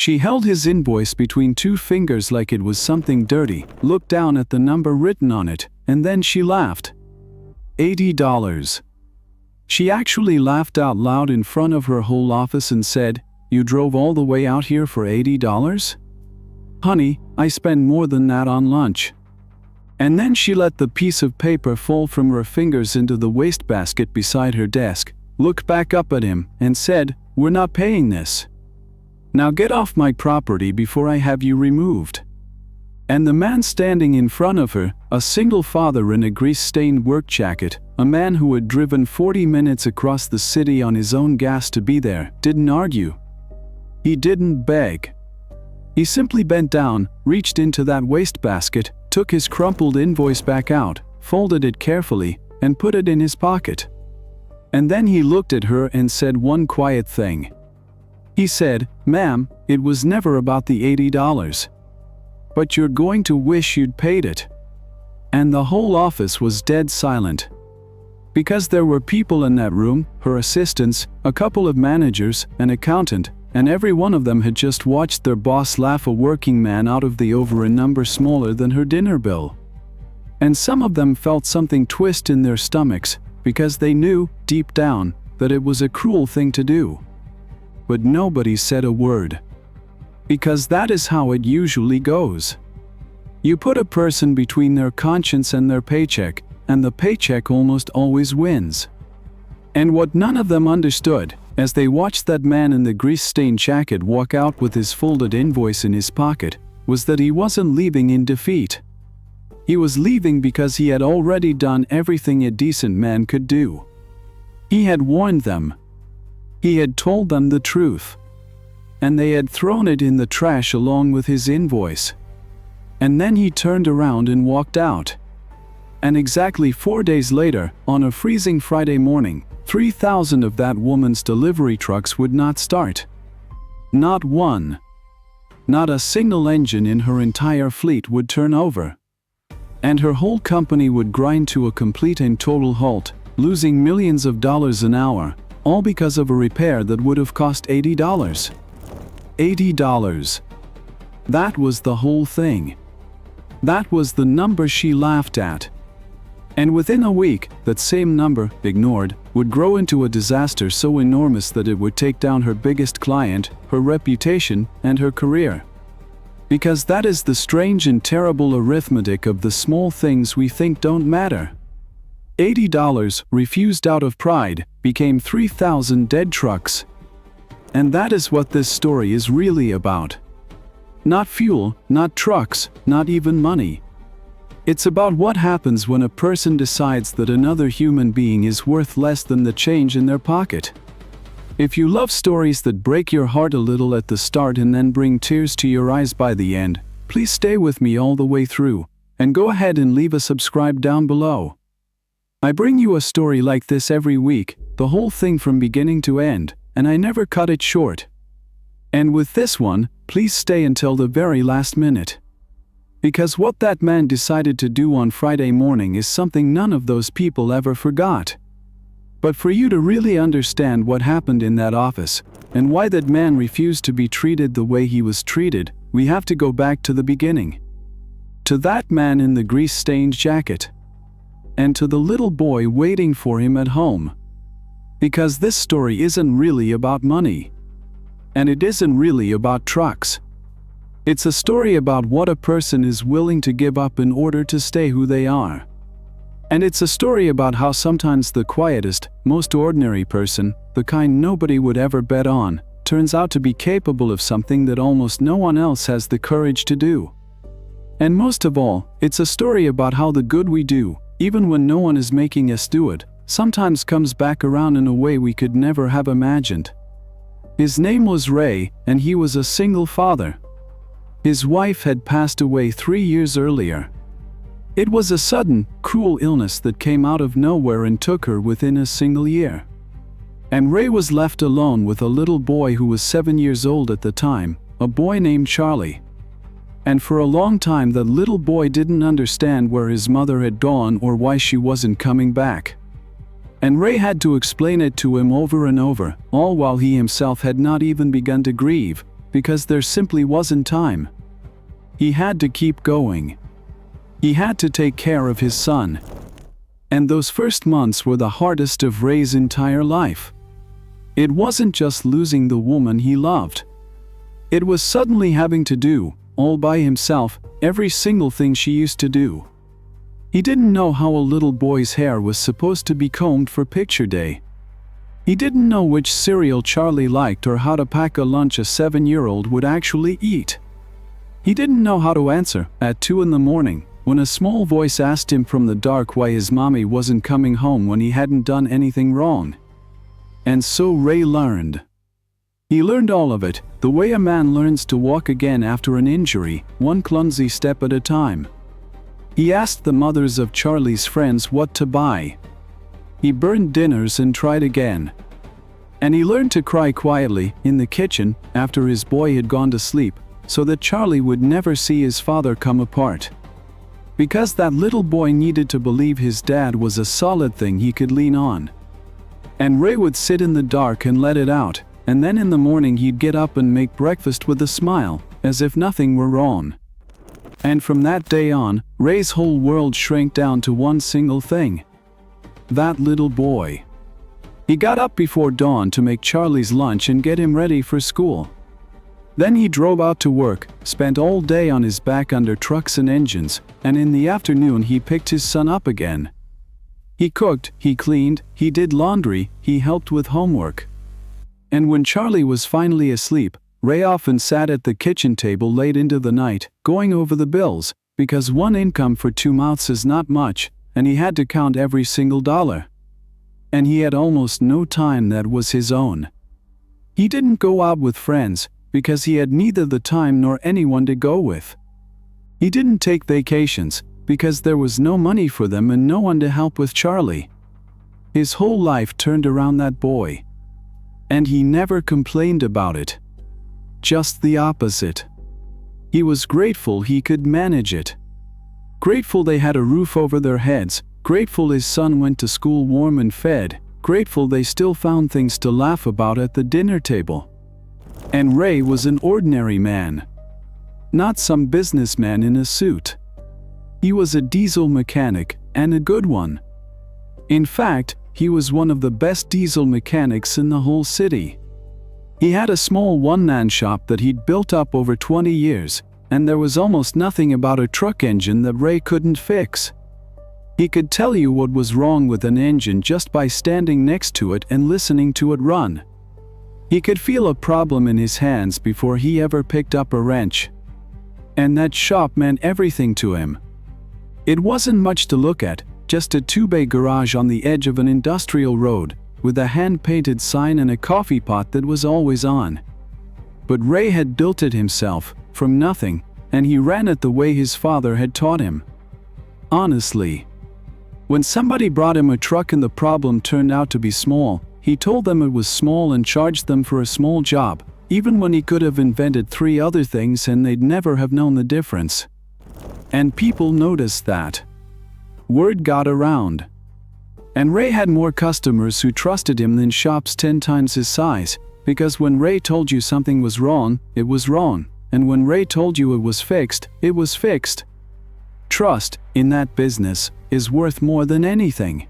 She held his invoice between two fingers like it was something dirty, looked down at the number written on it, and then she laughed. $80. She actually laughed out loud in front of her whole office and said, "You drove all the way out here for $80? Honey, I spend more than that on lunch." And then she let the piece of paper fall from her fingers into the wastebasket beside her desk, looked back up at him, and said, "We're not paying this. Now get off my property before I have you removed." And the man standing in front of her, a single father in a grease-stained work jacket, a man who had driven 40 minutes across the city on his own gas to be there, didn't argue. He didn't beg. He simply bent down, reached into that wastebasket, took his crumpled invoice back out, folded it carefully, and put it in his pocket. And then he looked at her and said one quiet thing. He said, "Ma'am, it was never about the $80. But you're going to wish you'd paid it." And the whole office was dead silent. Because there were people in that room, her assistants, a couple of managers, an accountant, and every one of them had just watched their boss laugh a working man out of the over a number smaller than her dinner bill. And some of them felt something twist in their stomachs, because they knew, deep down, that it was a cruel thing to do. But nobody said a word. Because that is how it usually goes. You put a person between their conscience and their paycheck, and the paycheck almost always wins. And what none of them understood, as they watched that man in the grease-stained jacket walk out with his folded invoice in his pocket, was that he wasn't leaving in defeat. He was leaving because he had already done everything a decent man could do. He had warned them. He had told them the truth. And they had thrown it in the trash along with his invoice. And then he turned around and walked out. And exactly 4 days later, on a freezing Friday morning, 3,000 of that woman's delivery trucks would not start. Not one. Not a single engine in her entire fleet would turn over. And her whole company would grind to a complete and total halt, losing millions of dollars an hour, all because of a repair that would have cost $80. $80. That was the whole thing. That was the number she laughed at. And within a week, that same number, ignored, would grow into a disaster so enormous that it would take down her biggest client, her reputation, and her career. Because that is the strange and terrible arithmetic of the small things we think don't matter. $80, refused out of pride, became 3,000 dead trucks. And that is what this story is really about. Not fuel, not trucks, not even money. It's about what happens when a person decides that another human being is worth less than the change in their pocket. If you love stories that break your heart a little at the start and then bring tears to your eyes by the end, please stay with me all the way through, and go ahead and leave a subscribe down below. I bring you a story like this every week, the whole thing from beginning to end, and I never cut it short. And with this one, please stay until the very last minute. Because what that man decided to do on Friday morning is something none of those people ever forgot. But for you to really understand what happened in that office, and why that man refused to be treated the way he was treated, we have to go back to the beginning. To that man in the grease-stained jacket. And to the little boy waiting for him at home. Because this story isn't really about money. And it isn't really about trucks. It's a story about what a person is willing to give up in order to stay who they are. And it's a story about how sometimes the quietest, most ordinary person, the kind nobody would ever bet on, turns out to be capable of something that almost no one else has the courage to do. And most of all, it's a story about how the good we do, even when no one is making us do it, sometimes comes back around in a way we could never have imagined. His name was Ray, and he was a single father. His wife had passed away 3 years earlier. It was a sudden, cruel illness that came out of nowhere and took her within a single year. And Ray was left alone with a little boy who was 7 years old at the time, a boy named Charlie. And for a long time that little boy didn't understand where his mother had gone or why she wasn't coming back. And Ray had to explain it to him over and over, all while he himself had not even begun to grieve, because there simply wasn't time. He had to keep going. He had to take care of his son. And those first months were the hardest of Ray's entire life. It wasn't just losing the woman he loved. It was suddenly having to do, all by himself, every single thing she used to do. He didn't know how a little boy's hair was supposed to be combed for picture day. He didn't know which cereal Charlie liked or how to pack a lunch a 7-year-old would actually eat. He didn't know how to answer, at 2 in the morning, when a small voice asked him from the dark why his mommy wasn't coming home when he hadn't done anything wrong. And so Ray learned. He learned all of it, the way a man learns to walk again after an injury, one clumsy step at a time. He asked the mothers of Charlie's friends what to buy. He burned dinners and tried again. And he learned to cry quietly, in the kitchen, after his boy had gone to sleep, so that Charlie would never see his father come apart. Because that little boy needed to believe his dad was a solid thing he could lean on. And Ray would sit in the dark and let it out, and then in the morning he'd get up and make breakfast with a smile, as if nothing were wrong. And from that day on, Ray's whole world shrank down to one single thing. That little boy. He got up before dawn to make Charlie's lunch and get him ready for school. Then he drove out to work, spent all day on his back under trucks and engines, and in the afternoon he picked his son up again. He cooked, he cleaned, he did laundry, he helped with homework. And when Charlie was finally asleep, Ray often sat at the kitchen table late into the night, going over the bills, because one income for 2 mouths is not much, and he had to count every single dollar. And he had almost no time that was his own. He didn't go out with friends, because he had neither the time nor anyone to go with. He didn't take vacations, because there was no money for them and no one to help with Charlie. His whole life turned around that boy. And he never complained about it. Just the opposite. He was grateful he could manage it. Grateful they had a roof over their heads, grateful his son went to school warm and fed, grateful they still found things to laugh about at the dinner table. And Ray was an ordinary man. Not some businessman in a suit. He was a diesel mechanic, and a good one. In fact, he was one of the best diesel mechanics in the whole city. He had a small one-man shop that he'd built up over 20 years, and there was almost nothing about a truck engine that Ray couldn't fix. He could tell you what was wrong with an engine just by standing next to it and listening to it run. He could feel a problem in his hands before he ever picked up a wrench. And that shop meant everything to him. It wasn't much to look at, just a 2-bay garage on the edge of an industrial road, with a hand-painted sign and a coffee pot that was always on. But Ray had built it himself, from nothing, and he ran it the way his father had taught him. Honestly. When somebody brought him a truck and the problem turned out to be small, he told them it was small and charged them for a small job, even when he could have invented 3 other things and they'd never have known the difference. And people noticed that. Word got around. And Ray had more customers who trusted him than shops 10 times his size, because when Ray told you something was wrong, it was wrong, and when Ray told you it was fixed, it was fixed. Trust, in that business, is worth more than anything.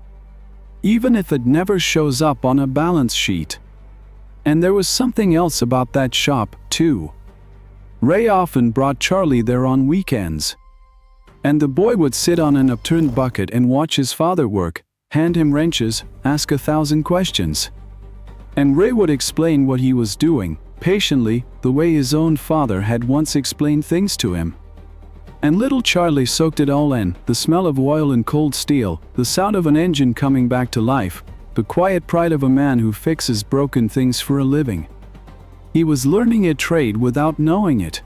Even if it never shows up on a balance sheet. And there was something else about that shop, too. Ray often brought Charlie there on weekends. And the boy would sit on an upturned bucket and watch his father work, hand him wrenches, ask 1,000 questions. And Ray would explain what he was doing, patiently, the way his own father had once explained things to him. And little Charlie soaked it all in, the smell of oil and cold steel, the sound of an engine coming back to life, the quiet pride of a man who fixes broken things for a living. He was learning a trade without knowing it.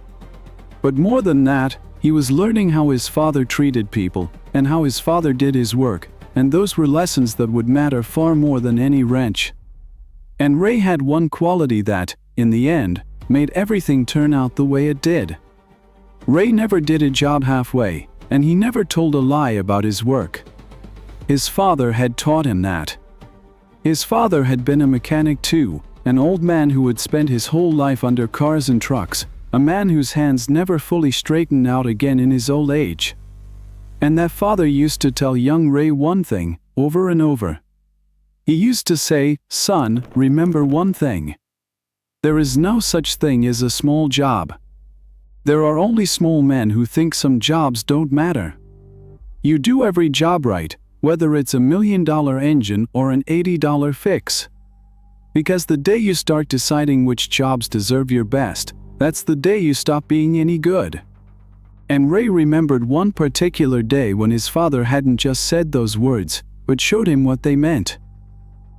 But more than that, he was learning how his father treated people, and how his father did his work, and those were lessons that would matter far more than any wrench. And Ray had one quality that, in the end, made everything turn out the way it did. Ray never did a job halfway, and he never told a lie about his work. His father had taught him that. His father had been a mechanic too, an old man who would spend his whole life under cars and trucks, a man whose hands never fully straightened out again in his old age. And that father used to tell young Ray one thing, over and over. He used to say, "Son, remember one thing. There is no such thing as a small job. There are only small men who think some jobs don't matter. You do every job right, whether it's a $1 million engine or an $80 fix. Because the day you start deciding which jobs deserve your best, that's the day you stop being any good." And Ray remembered one particular day when his father hadn't just said those words, but showed him what they meant.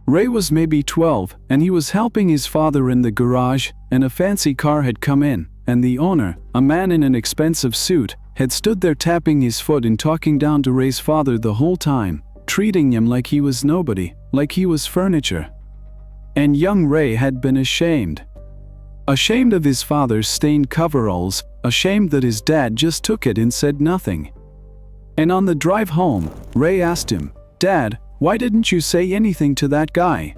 Ray was maybe 12, and he was helping his father in the garage, and a fancy car had come in, and the owner, a man in an expensive suit, had stood there tapping his foot and talking down to Ray's father the whole time, treating him like he was nobody, like he was furniture. And young Ray had been ashamed. Ashamed of his father's stained coveralls, ashamed that his dad just took it and said nothing. And on the drive home, Ray asked him, "Dad, why didn't you say anything to that guy?"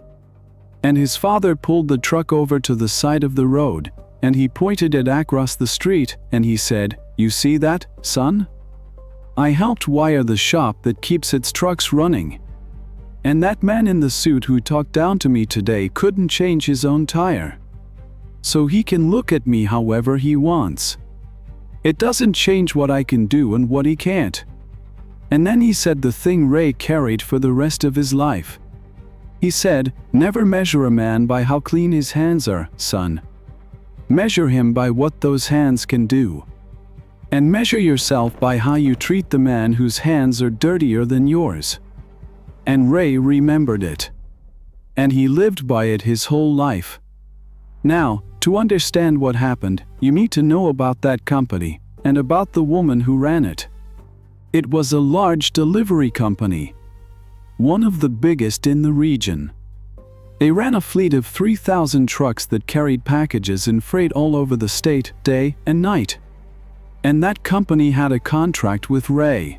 And his father pulled the truck over to the side of the road, and he pointed it across the street, and he said, "You see that, son? I helped wire the shop that keeps its trucks running. And that man in the suit who talked down to me today couldn't change his own tire. So he can look at me however he wants. It doesn't change what I can do and what he can't." And then he said the thing Ray carried for the rest of his life. He said, "Never measure a man by how clean his hands are, son. Measure him by what those hands can do. And measure yourself by how you treat the man whose hands are dirtier than yours." And Ray remembered it. And he lived by it his whole life. Now, to understand what happened, you need to know about that company, and about the woman who ran it. It was a large delivery company, one of the biggest in the region. They ran a fleet of 3,000 trucks that carried packages and freight all over the state, day and night. And that company had a contract with Ray.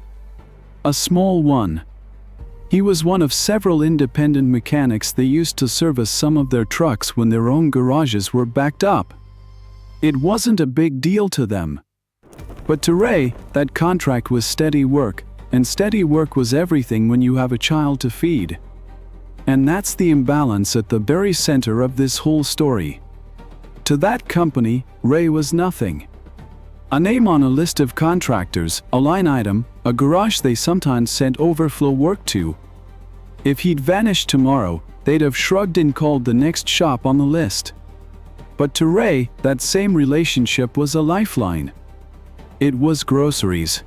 A small one. He was one of several independent mechanics they used to service some of their trucks when their own garages were backed up. It wasn't a big deal to them. But to Ray, that contract was steady work, and steady work was everything when you have a child to feed. And that's the imbalance at the very center of this whole story. To that company, Ray was nothing. A name on a list of contractors, a line item, a garage they sometimes sent overflow work to. If he'd vanished tomorrow, they'd have shrugged and called the next shop on the list. But to Ray, that same relationship was a lifeline. It was groceries.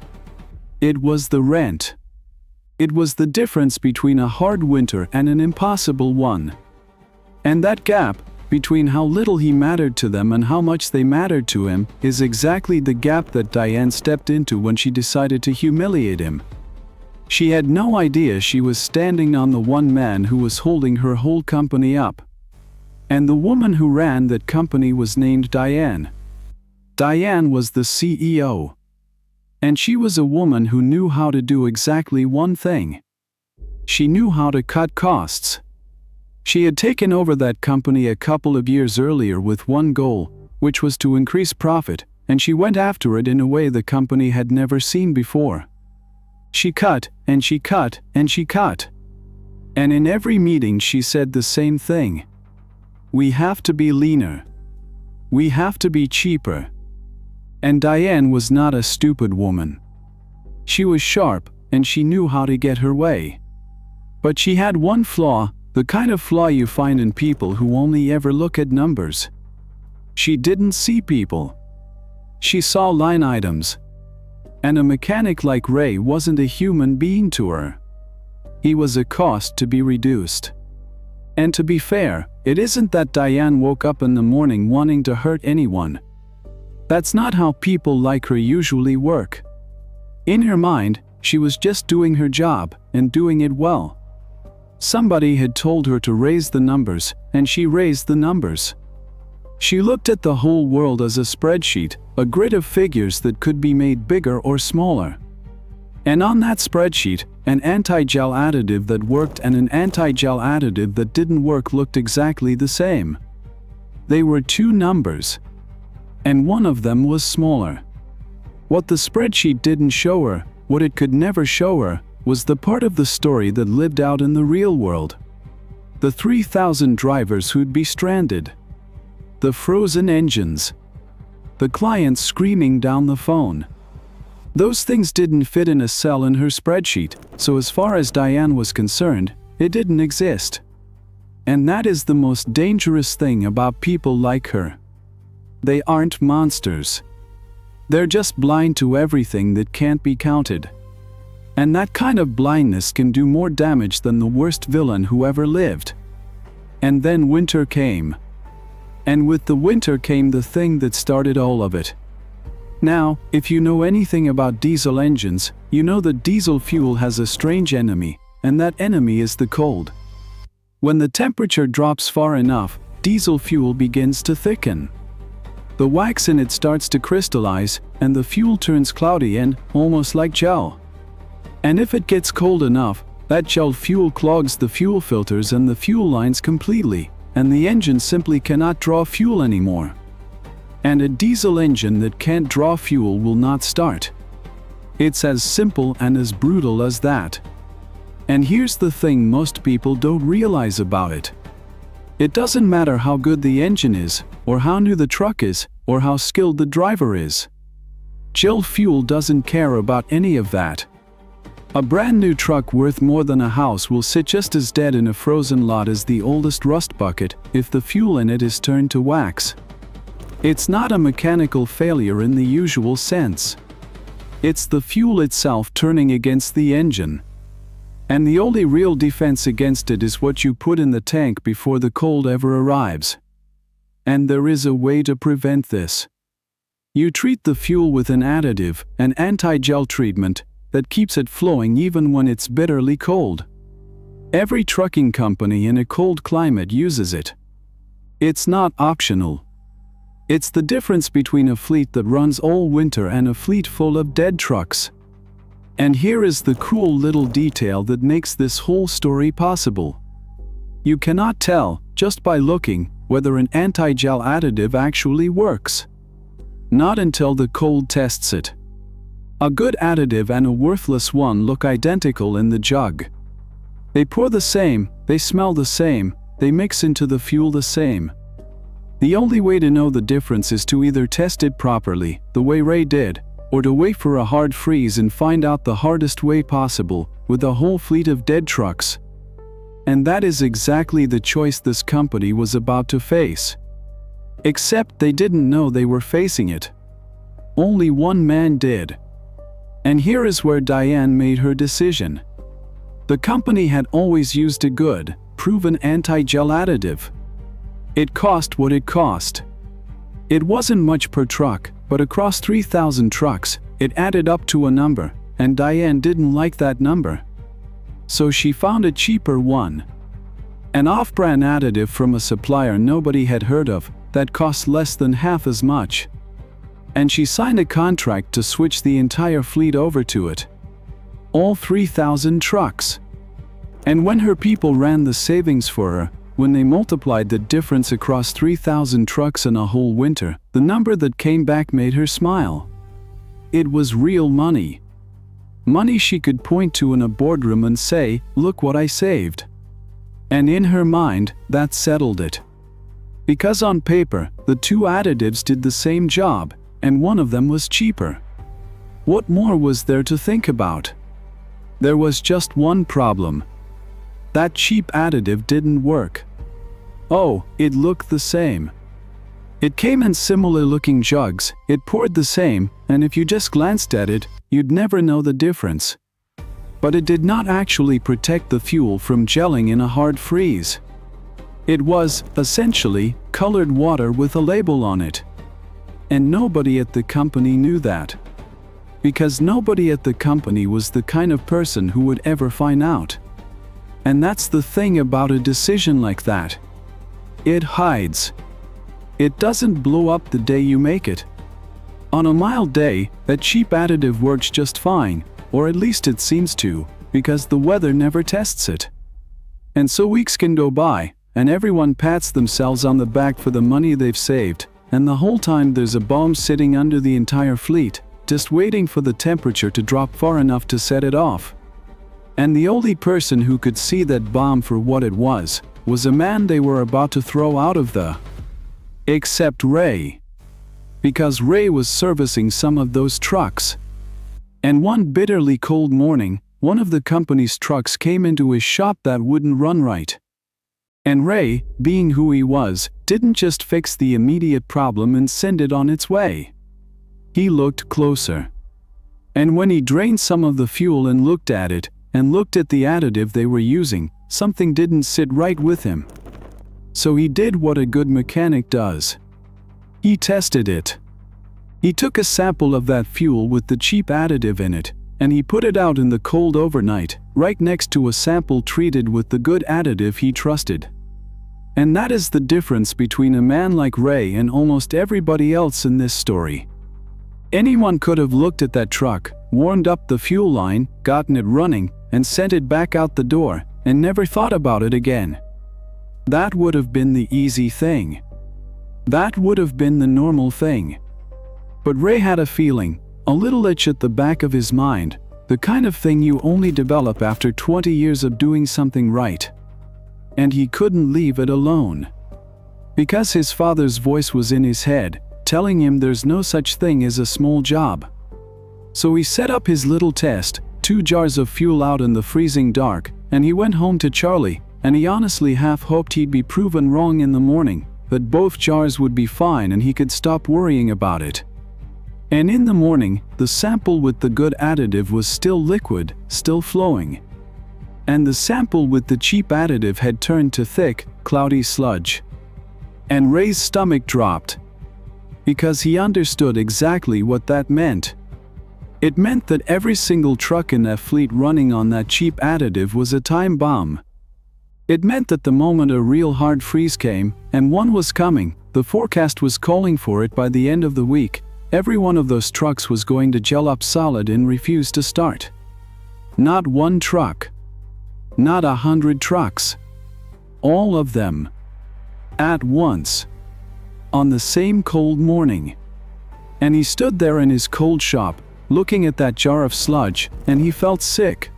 It was the rent. It was the difference between a hard winter and an impossible one. And that gap, between how little he mattered to them and how much they mattered to him, is exactly the gap that Diane stepped into when she decided to humiliate him. She had no idea she was standing on the one man who was holding her whole company up. And the woman who ran that company was named Diane. Diane was the CEO. And she was a woman who knew how to do exactly one thing. She knew how to cut costs. She had taken over that company a couple of years earlier with one goal, which was to increase profit, and she went after it in a way the company had never seen before. She cut, and she cut, and she cut. And in every meeting she said the same thing. We have to be leaner. We have to be cheaper. And Diane was not a stupid woman. She was sharp, and she knew how to get her way. But she had one flaw, the kind of flaw you find in people who only ever look at numbers. She didn't see people. She saw line items. And a mechanic like Ray wasn't a human being to her. He was a cost to be reduced. And to be fair, it isn't that Diane woke up in the morning wanting to hurt anyone. That's not how people like her usually work. In her mind, she was just doing her job, and doing it well. Somebody had told her to raise the numbers, and she raised the numbers. She looked at the whole world as a spreadsheet, a grid of figures that could be made bigger or smaller. And on that spreadsheet, an anti-gel additive that worked and an anti-gel additive that didn't work looked exactly the same. They were two numbers, and one of them was smaller. What the spreadsheet didn't show her, what it could never show her, was the part of the story that lived out in the real world. The 3,000 drivers who'd be stranded. The frozen engines. The clients screaming down the phone. Those things didn't fit in a cell in her spreadsheet, so as far as Diane was concerned, it didn't exist. And that is the most dangerous thing about people like her. They aren't monsters. They're just blind to everything that can't be counted. And that kind of blindness can do more damage than the worst villain who ever lived. And then winter came. And with the winter came the thing that started all of it. Now, if you know anything about diesel engines, you know that diesel fuel has a strange enemy, and that enemy is the cold. When the temperature drops far enough, diesel fuel begins to thicken. The wax in it starts to crystallize, and the fuel turns cloudy and almost like gel. And if it gets cold enough, that gel fuel clogs the fuel filters and the fuel lines completely, and the engine simply cannot draw fuel anymore. And a diesel engine that can't draw fuel will not start. It's as simple and as brutal as that. And here's the thing most people don't realize about it. It doesn't matter how good the engine is, or how new the truck is, or how skilled the driver is. Gel fuel doesn't care about any of that. A brand new truck worth more than a house will sit just as dead in a frozen lot as the oldest rust bucket if the fuel in it is turned to wax. It's not a mechanical failure in the usual sense. It's the fuel itself turning against the engine. And the only real defense against it is what you put in the tank before the cold ever arrives. And there is a way to prevent this. You treat the fuel with an additive, an anti-gel treatment, that keeps it flowing even when it's bitterly cold. Every trucking company in a cold climate uses it. It's not optional. It's the difference between a fleet that runs all winter and a fleet full of dead trucks. And here is the cool little detail that makes this whole story possible. You cannot tell, just by looking, whether an anti-gel additive actually works. Not until the cold tests it. A good additive and a worthless one look identical in the jug. They pour the same, they smell the same, they mix into the fuel the same. The only way to know the difference is to either test it properly, the way Ray did, or to wait for a hard freeze and find out the hardest way possible, with a whole fleet of dead trucks. And that is exactly the choice this company was about to face. Except they didn't know they were facing it. Only one man did. And here is where Diane made her decision. The company had always used a good, proven anti-gel additive. It cost what it cost. It wasn't much per truck, but across 3,000 trucks, it added up to a number, and Diane didn't like that number. So she found a cheaper one. An off-brand additive from a supplier nobody had heard of, that cost less than half as much. And she signed a contract to switch the entire fleet over to it. All 3,000 trucks. And when her people ran the savings for her, when they multiplied the difference across 3,000 trucks in a whole winter, the number that came back made her smile. It was real money. Money she could point to in a boardroom and say, "Look what I saved." And in her mind, that settled it. Because on paper, the two additives did the same job, and one of them was cheaper. What more was there to think about? There was just one problem. That cheap additive didn't work. Oh, it looked the same. It came in similar-looking jugs, it poured the same, and if you just glanced at it, you'd never know the difference. But it did not actually protect the fuel from gelling in a hard freeze. It was, essentially, colored water with a label on it. And nobody at the company knew that. Because nobody at the company was the kind of person who would ever find out. And that's the thing about a decision like that. It hides. It doesn't blow up the day you make it. On a mild day, that cheap additive works just fine, or at least it seems to, because the weather never tests it. And so weeks can go by, and everyone pats themselves on the back for the money they've saved, and the whole time there's a bomb sitting under the entire fleet, just waiting for the temperature to drop far enough to set it off. And the only person who could see that bomb for what it was a man they were about to throw out of the... Except Ray. Because Ray was servicing some of those trucks. And one bitterly cold morning, one of the company's trucks came into his shop that wouldn't run right. And Ray, being who he was, didn't just fix the immediate problem and send it on its way. He looked closer. And when he drained some of the fuel and looked at it, and looked at the additive they were using, something didn't sit right with him. So he did what a good mechanic does. He tested it. He took a sample of that fuel with the cheap additive in it, and he put it out in the cold overnight, right next to a sample treated with the good additive he trusted. And that is the difference between a man like Ray and almost everybody else in this story. Anyone could have looked at that truck, warmed up the fuel line, gotten it running, and sent it back out the door, and never thought about it again. That would have been the easy thing. That would have been the normal thing. But Ray had a feeling, a little itch at the back of his mind, the kind of thing you only develop after 20 years of doing something right. And he couldn't leave it alone. Because his father's voice was in his head, telling him there's no such thing as a small job. So he set up his little test, 2 jars of fuel out in the freezing dark, and he went home to Charlie, and he honestly half hoped he'd be proven wrong in the morning, that both jars would be fine and he could stop worrying about it. And in the morning, the sample with the good additive was still liquid, still flowing. And the sample with the cheap additive had turned to thick, cloudy sludge. And Ray's stomach dropped. Because he understood exactly what that meant. It meant that every single truck in that fleet running on that cheap additive was a time bomb. It meant that the moment a real hard freeze came, and one was coming, the forecast was calling for it by the end of the week, every one of those trucks was going to gel up solid and refuse to start. Not one truck. Not 100 trucks. All of them. At once. On the same cold morning. And he stood there in his cold shop, looking at that jar of sludge, and he felt sick.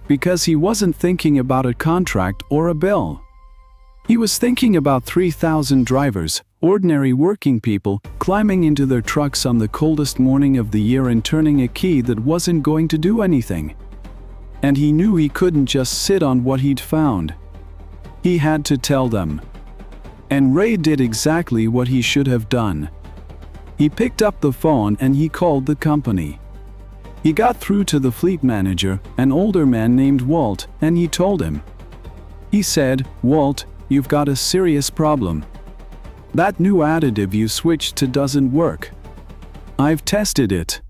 Because he wasn't thinking about a contract or a bill. He was thinking about 3,000 drivers, ordinary working people, climbing into their trucks on the coldest morning of the year and turning a key that wasn't going to do anything. And he knew he couldn't just sit on what he'd found. He had to tell them. And Ray did exactly what he should have done. He picked up the phone and he called the company. He got through to the fleet manager, an older man named Walt, and he told him. He said, "Walt, you've got a serious problem. That new additive you switched to doesn't work. I've tested it.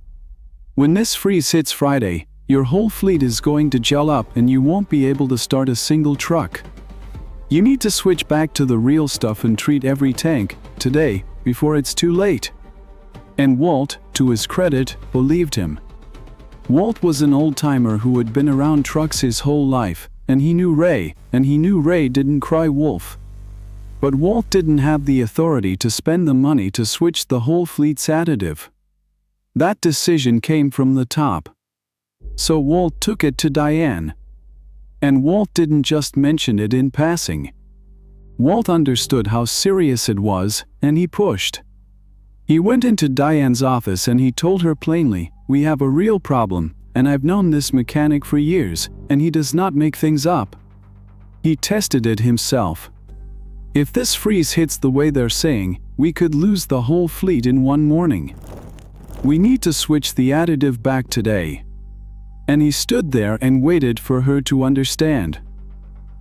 When this freeze hits Friday, your whole fleet is going to gel up and you won't be able to start a single truck. You need to switch back to the real stuff and treat every tank, today, before it's too late." And Walt, to his credit, believed him. Walt was an old-timer who had been around trucks his whole life, and he knew Ray didn't cry wolf. But Walt didn't have the authority to spend the money to switch the whole fleet's additive. That decision came from the top. So Walt took it to Diane. And Walt didn't just mention it in passing. Walt understood how serious it was, and he pushed. He went into Diane's office and he told her plainly, "We have a real problem, and I've known this mechanic for years, and he does not make things up. He tested it himself. If this freeze hits the way they're saying, we could lose the whole fleet in one morning. We need to switch the additive back today." And he stood there and waited for her to understand.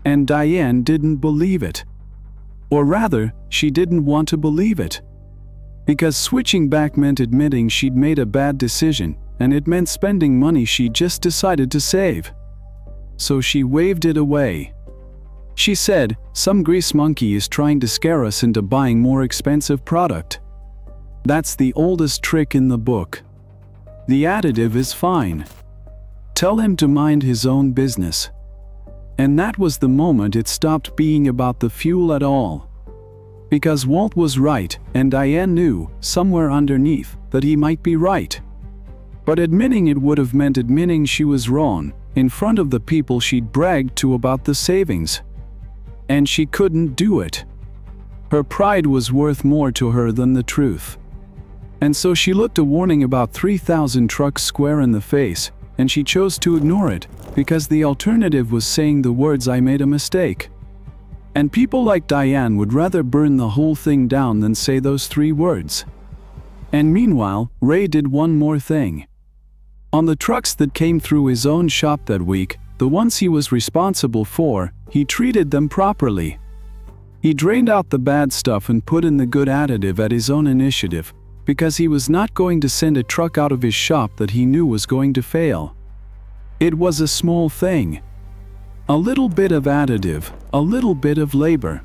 And Diane didn't believe it. Or rather, she didn't want to believe it. Because switching back meant admitting she'd made a bad decision, and it meant spending money she just decided to save. So she waved it away. She said, "Some grease monkey is trying to scare us into buying more expensive product. That's the oldest trick in the book. The additive is fine. Tell him to mind his own business." And that was the moment it stopped being about the fuel at all. Because Walt was right, and Diane knew, somewhere underneath, that he might be right. But admitting it would have meant admitting she was wrong, in front of the people she'd bragged to about the savings. And she couldn't do it. Her pride was worth more to her than the truth. And so she looked a warning about 3,000 trucks square in the face, and she chose to ignore it, because the alternative was saying the words "I made a mistake." And people like Diane would rather burn the whole thing down than say those 3 words. And meanwhile, Ray did one more thing. On the trucks that came through his own shop that week, the ones he was responsible for, he treated them properly. He drained out the bad stuff and put in the good additive at his own initiative, because he was not going to send a truck out of his shop that he knew was going to fail. It was a small thing. A little bit of additive, a little bit of labor.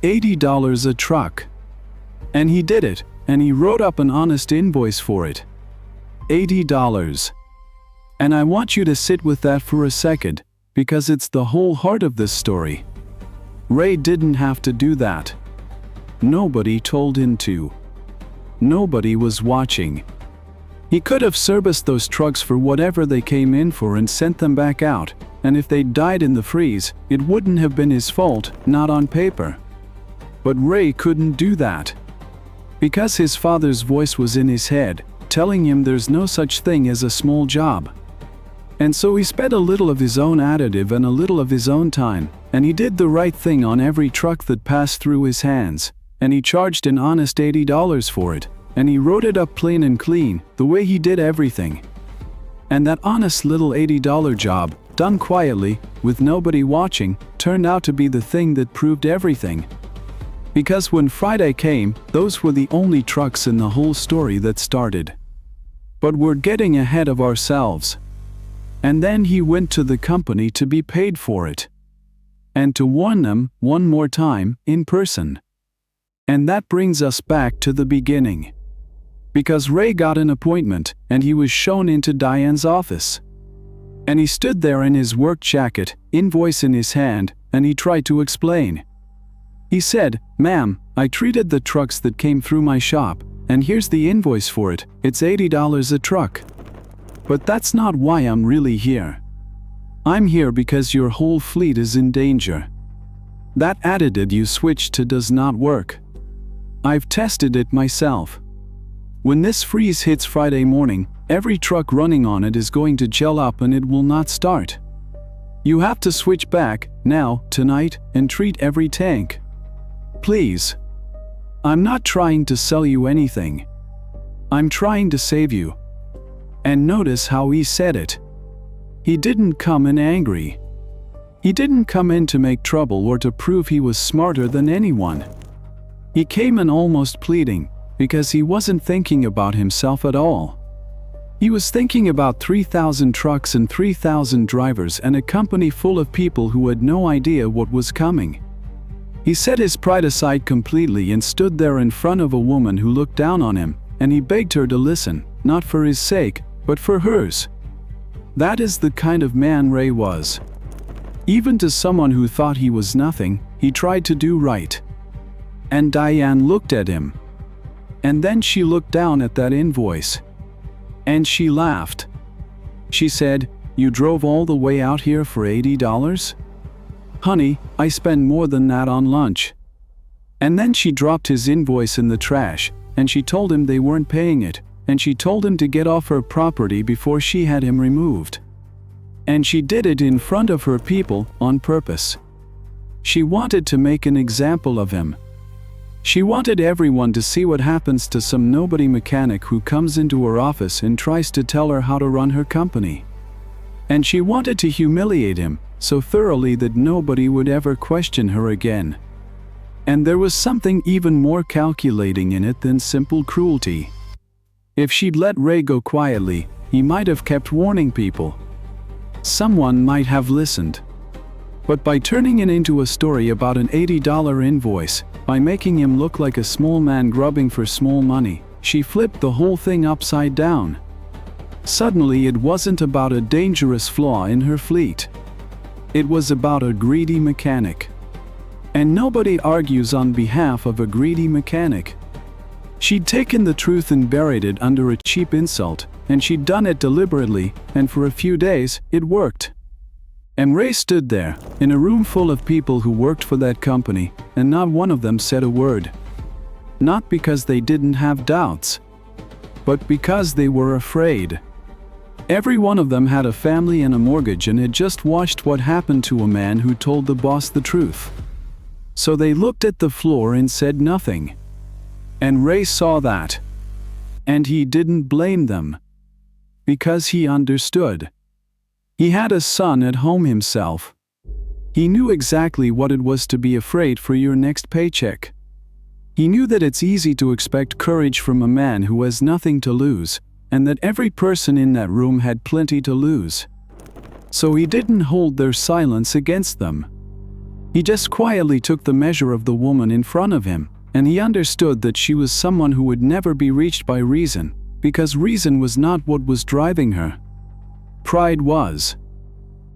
$80 a truck. And he did it, and he wrote up an honest invoice for it. $80. And I want you to sit with that for a second, because it's the whole heart of this story. Ray didn't have to do that. Nobody told him to. Nobody was watching. He could have serviced those trucks for whatever they came in for and sent them back out, and if they died in the freeze, it wouldn't have been his fault, not on paper. But Ray couldn't do that. Because his father's voice was in his head, telling him there's no such thing as a small job. And so he spent a little of his own additive and a little of his own time, and he did the right thing on every truck that passed through his hands, and he charged an honest $80 for it, and he wrote it up plain and clean, the way he did everything. And that honest little $80 job, done quietly, with nobody watching, turned out to be the thing that proved everything. Because when Friday came, those were the only trucks in the whole story that started. But we're getting ahead of ourselves. And then he went to the company to be paid for it. And to warn them, one more time, in person. And that brings us back to the beginning. Because Ray got an appointment, and he was shown into Diane's office. And he stood there in his work jacket, invoice in his hand, and he tried to explain. He said, "Ma'am, I treated the trucks that came through my shop, and here's the invoice for it, it's $80 a truck. But that's not why I'm really here. I'm here because your whole fleet is in danger. That additive you switched to does not work. I've tested it myself. When this freeze hits Friday morning, every truck running on it is going to gel up and it will not start. You have to switch back, now, tonight, and treat every tank. Please. I'm not trying to sell you anything. I'm trying to save you." And notice how he said it. He didn't come in angry. He didn't come in to make trouble or to prove he was smarter than anyone. He came in almost pleading, because he wasn't thinking about himself at all. He was thinking about 3,000 trucks and 3,000 drivers and a company full of people who had no idea what was coming. He set his pride aside completely and stood there in front of a woman who looked down on him, and he begged her to listen, not for his sake, but for hers. That is the kind of man Ray was. Even to someone who thought he was nothing, he tried to do right. And Diane looked at him. And then she looked down at that invoice. And she laughed. She said, "You drove all the way out here for $80? Honey, I spend more than that on lunch." And then she dropped his invoice in the trash, and she told him they weren't paying it, and she told him to get off her property before she had him removed. And she did it in front of her people, on purpose. She wanted to make an example of him. She wanted everyone to see what happens to some nobody mechanic who comes into her office and tries to tell her how to run her company. And she wanted to humiliate him so thoroughly that nobody would ever question her again. And there was something even more calculating in it than simple cruelty. If she'd let Ray go quietly, he might have kept warning people. Someone might have listened. But by turning it into a story about an $80 invoice, by making him look like a small man grubbing for small money, she flipped the whole thing upside down. Suddenly it wasn't about a dangerous flaw in her fleet. It was about a greedy mechanic. And nobody argues on behalf of a greedy mechanic. She'd taken the truth and buried it under a cheap insult, and she'd done it deliberately, and for a few days, it worked. And Ray stood there, in a room full of people who worked for that company, and not one of them said a word. Not because they didn't have doubts, but because they were afraid. Every one of them had a family and a mortgage and had just watched what happened to a man who told the boss the truth. So they looked at the floor and said nothing. And Ray saw that. And he didn't blame them. Because he understood. He had a son at home himself. He knew exactly what it was to be afraid for your next paycheck. He knew that it's easy to expect courage from a man who has nothing to lose, and that every person in that room had plenty to lose. So he didn't hold their silence against them. He just quietly took the measure of the woman in front of him, and he understood that she was someone who would never be reached by reason, because reason was not what was driving her. Pride was.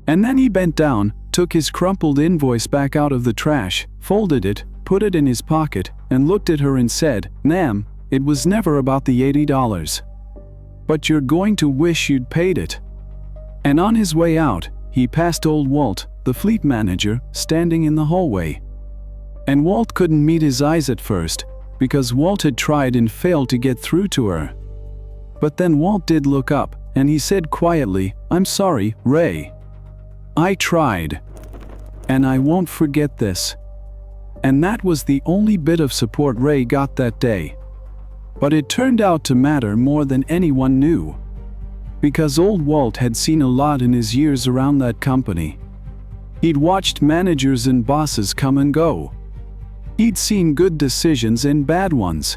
And then he bent down, took his crumpled invoice back out of the trash, folded it, put it in his pocket, and looked at her and said, "Ma'am, it was never about the $80. But you're going to wish you'd paid it." And on his way out, he passed old Walt, the fleet manager, standing in the hallway. And Walt couldn't meet his eyes at first, because Walt had tried and failed to get through to her. But then Walt did look up, and he said quietly, "I'm sorry, Ray. I tried. And I won't forget this." And that was the only bit of support Ray got that day. But it turned out to matter more than anyone knew. Because old Walt had seen a lot in his years around that company. He'd watched managers and bosses come and go. He'd seen good decisions and bad ones.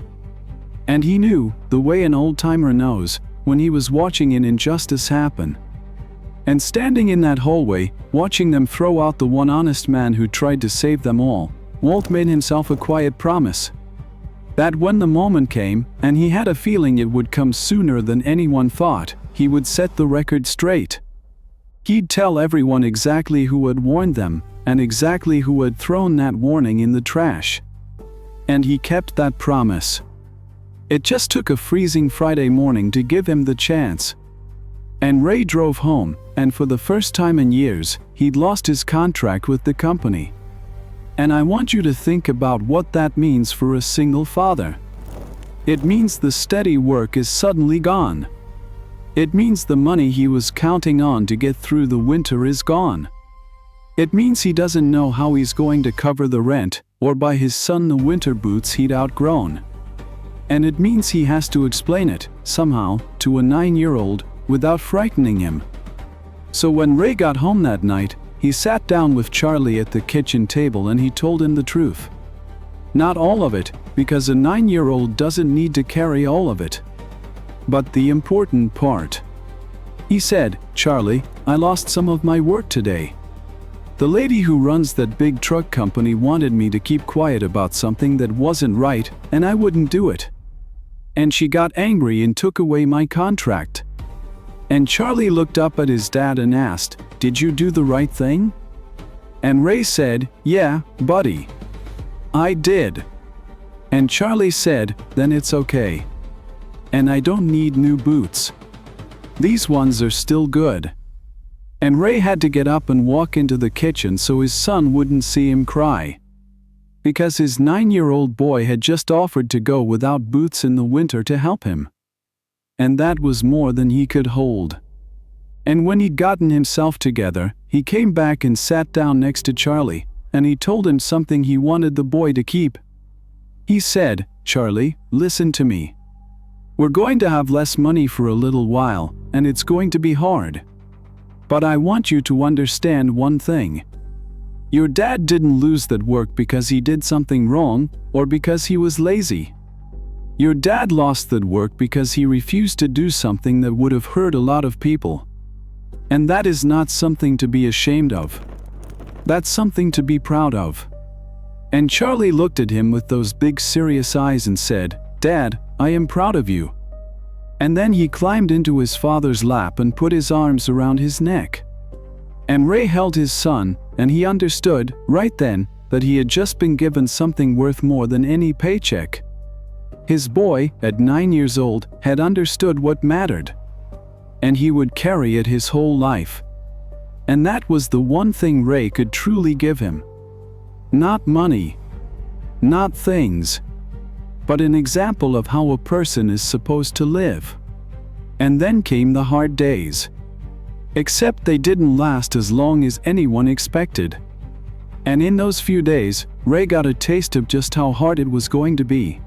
And he knew, the way an old-timer knows, when he was watching an injustice happen. And standing in that hallway, watching them throw out the one honest man who tried to save them all, Walt made himself a quiet promise. That when the moment came, and he had a feeling it would come sooner than anyone thought, he would set the record straight. He'd tell everyone exactly who had warned them, and exactly who had thrown that warning in the trash. And he kept that promise. It just took a freezing Friday morning to give him the chance. And Ray drove home, and for the first time in years, he'd lost his contract with the company. And I want you to think about what that means for a single father. It means the steady work is suddenly gone. It means the money he was counting on to get through the winter is gone. It means he doesn't know how he's going to cover the rent, or buy his son the winter boots he'd outgrown. And it means he has to explain it, somehow, to a 9-year-old, without frightening him. So when Ray got home that night, he sat down with Charlie at the kitchen table and he told him the truth. Not all of it, because a 9-year-old doesn't need to carry all of it. But the important part. He said, "Charlie, I lost some of my work today. The lady who runs that big truck company wanted me to keep quiet about something that wasn't right, and I wouldn't do it. And she got angry and took away my contract." And Charlie looked up at his dad and asked, "Did you do the right thing?" And Ray said, "Yeah, buddy. I did." And Charlie said, "Then it's okay. And I don't need new boots. These ones are still good." And Ray had to get up and walk into the kitchen so his son wouldn't see him cry. Because his 9-year-old boy had just offered to go without boots in the winter to help him. And that was more than he could hold. And when he'd gotten himself together, he came back and sat down next to Charlie, and he told him something he wanted the boy to keep. He said, "Charlie, listen to me. We're going to have less money for a little while, and it's going to be hard. But I want you to understand one thing. Your dad didn't lose that work because he did something wrong, or because he was lazy. Your dad lost that work because he refused to do something that would have hurt a lot of people. And that is not something to be ashamed of. That's something to be proud of." And Charlie looked at him with those big serious eyes and said, "Dad, I am proud of you." And then he climbed into his father's lap and put his arms around his neck. And Ray held his son, and he understood, right then, that he had just been given something worth more than any paycheck. His boy, at 9 years old, had understood what mattered. And he would carry it his whole life. And that was the one thing Ray could truly give him. Not money, not things, but an example of how a person is supposed to live. And then came the hard days. Except they didn't last as long as anyone expected. And in those few days, Ray got a taste of just how hard it was going to be.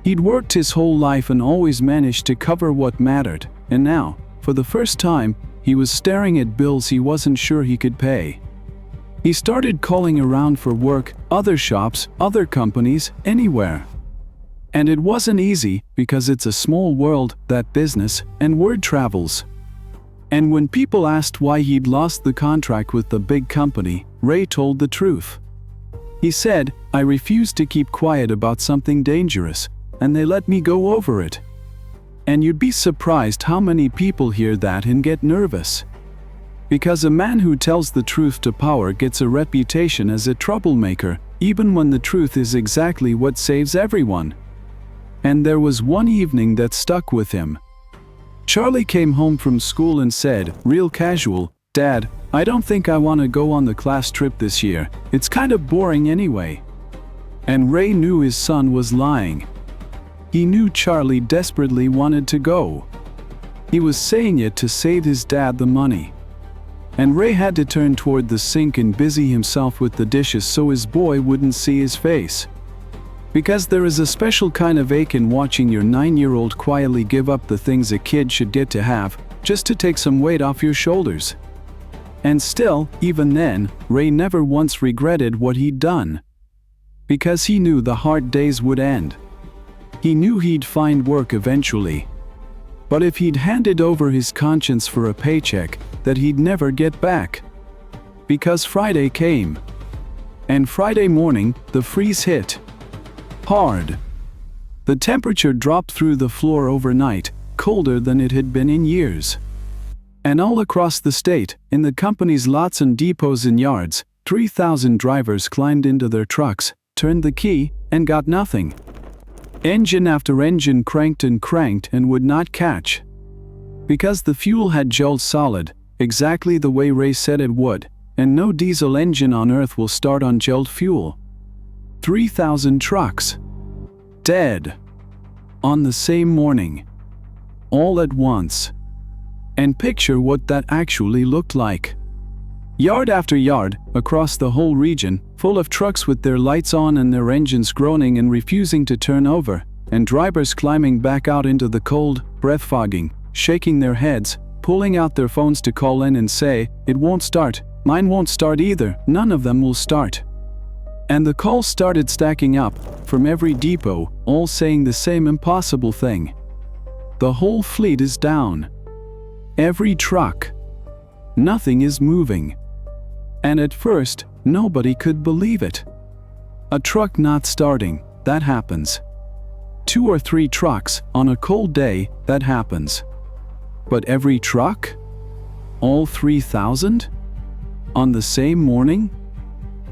He'd worked his whole life and always managed to cover what mattered, and now, for the first time, he was staring at bills he wasn't sure he could pay. He started calling around for work, other shops, other companies, anywhere. And it wasn't easy, because it's a small world, that business, and word travels. And when people asked why he'd lost the contract with the big company, Ray told the truth. He said, "I refused to keep quiet about something dangerous, and they let me go over it." And you'd be surprised how many people hear that and get nervous. Because a man who tells the truth to power gets a reputation as a troublemaker, even when the truth is exactly what saves everyone. And there was one evening that stuck with him. Charlie came home from school and said, real casual, "Dad, I don't think I want to go on the class trip this year. It's kind of boring anyway." And Ray knew his son was lying. He knew Charlie desperately wanted to go. He was saying it to save his dad the money. And Ray had to turn toward the sink and busy himself with the dishes so his boy wouldn't see his face. Because there is a special kind of ache in watching your 9-year-old quietly give up the things a kid should get to have, just to take some weight off your shoulders. And still, even then, Ray never once regretted what he'd done. Because he knew the hard days would end. He knew he'd find work eventually. But if he'd handed over his conscience for a paycheck, that he'd never get back. Because Friday came. And Friday morning, the freeze hit. Hard. The temperature dropped through the floor overnight, colder than it had been in years. And all across the state, in the company's lots and depots and yards, 3,000 drivers climbed into their trucks, turned the key, and got nothing. Engine after engine cranked and would not catch. Because the fuel had gelled solid, exactly the way Ray said it would, and no diesel engine on Earth will start on gelled fuel. 3,000 trucks. Dead. On the same morning. All at once. And picture what that actually looked like. Yard after yard, across the whole region, full of trucks with their lights on and their engines groaning and refusing to turn over, and drivers climbing back out into the cold, breath-fogging, shaking their heads, pulling out their phones to call in and say, "It won't start, mine won't start either, none of them will start." And the calls started stacking up, from every depot, all saying the same impossible thing. The whole fleet is down. Every truck. Nothing is moving. And at first, nobody could believe it. A truck not starting, that happens. 2 or 3 trucks, on a cold day, that happens. But every truck? All 3,000? On the same morning?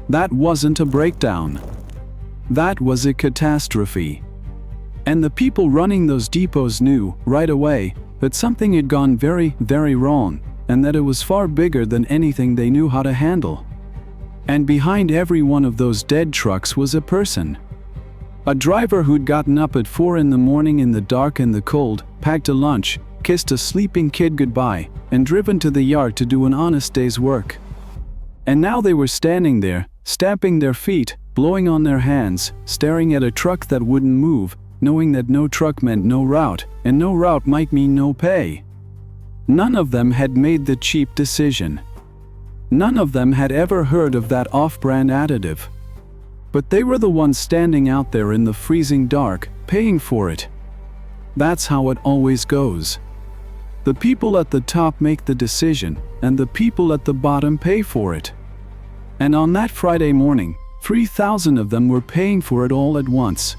That wasn't a breakdown. That was a catastrophe. And the people running those depots knew, right away, that something had gone very, very wrong, and that it was far bigger than anything they knew how to handle. And behind every one of those dead trucks was a person. A driver who'd gotten up at 4 in the morning in the dark and the cold, packed a lunch, kissed a sleeping kid goodbye, and driven to the yard to do an honest day's work. And now they were standing there, stamping their feet, blowing on their hands, staring at a truck that wouldn't move, knowing that no truck meant no route, and no route might mean no pay. None of them had made the cheap decision. None of them had ever heard of that off-brand additive. But they were the ones standing out there in the freezing dark, paying for it. That's how it always goes. The people at the top make the decision, and the people at the bottom pay for it. And on that Friday morning, 3,000 of them were paying for it all at once.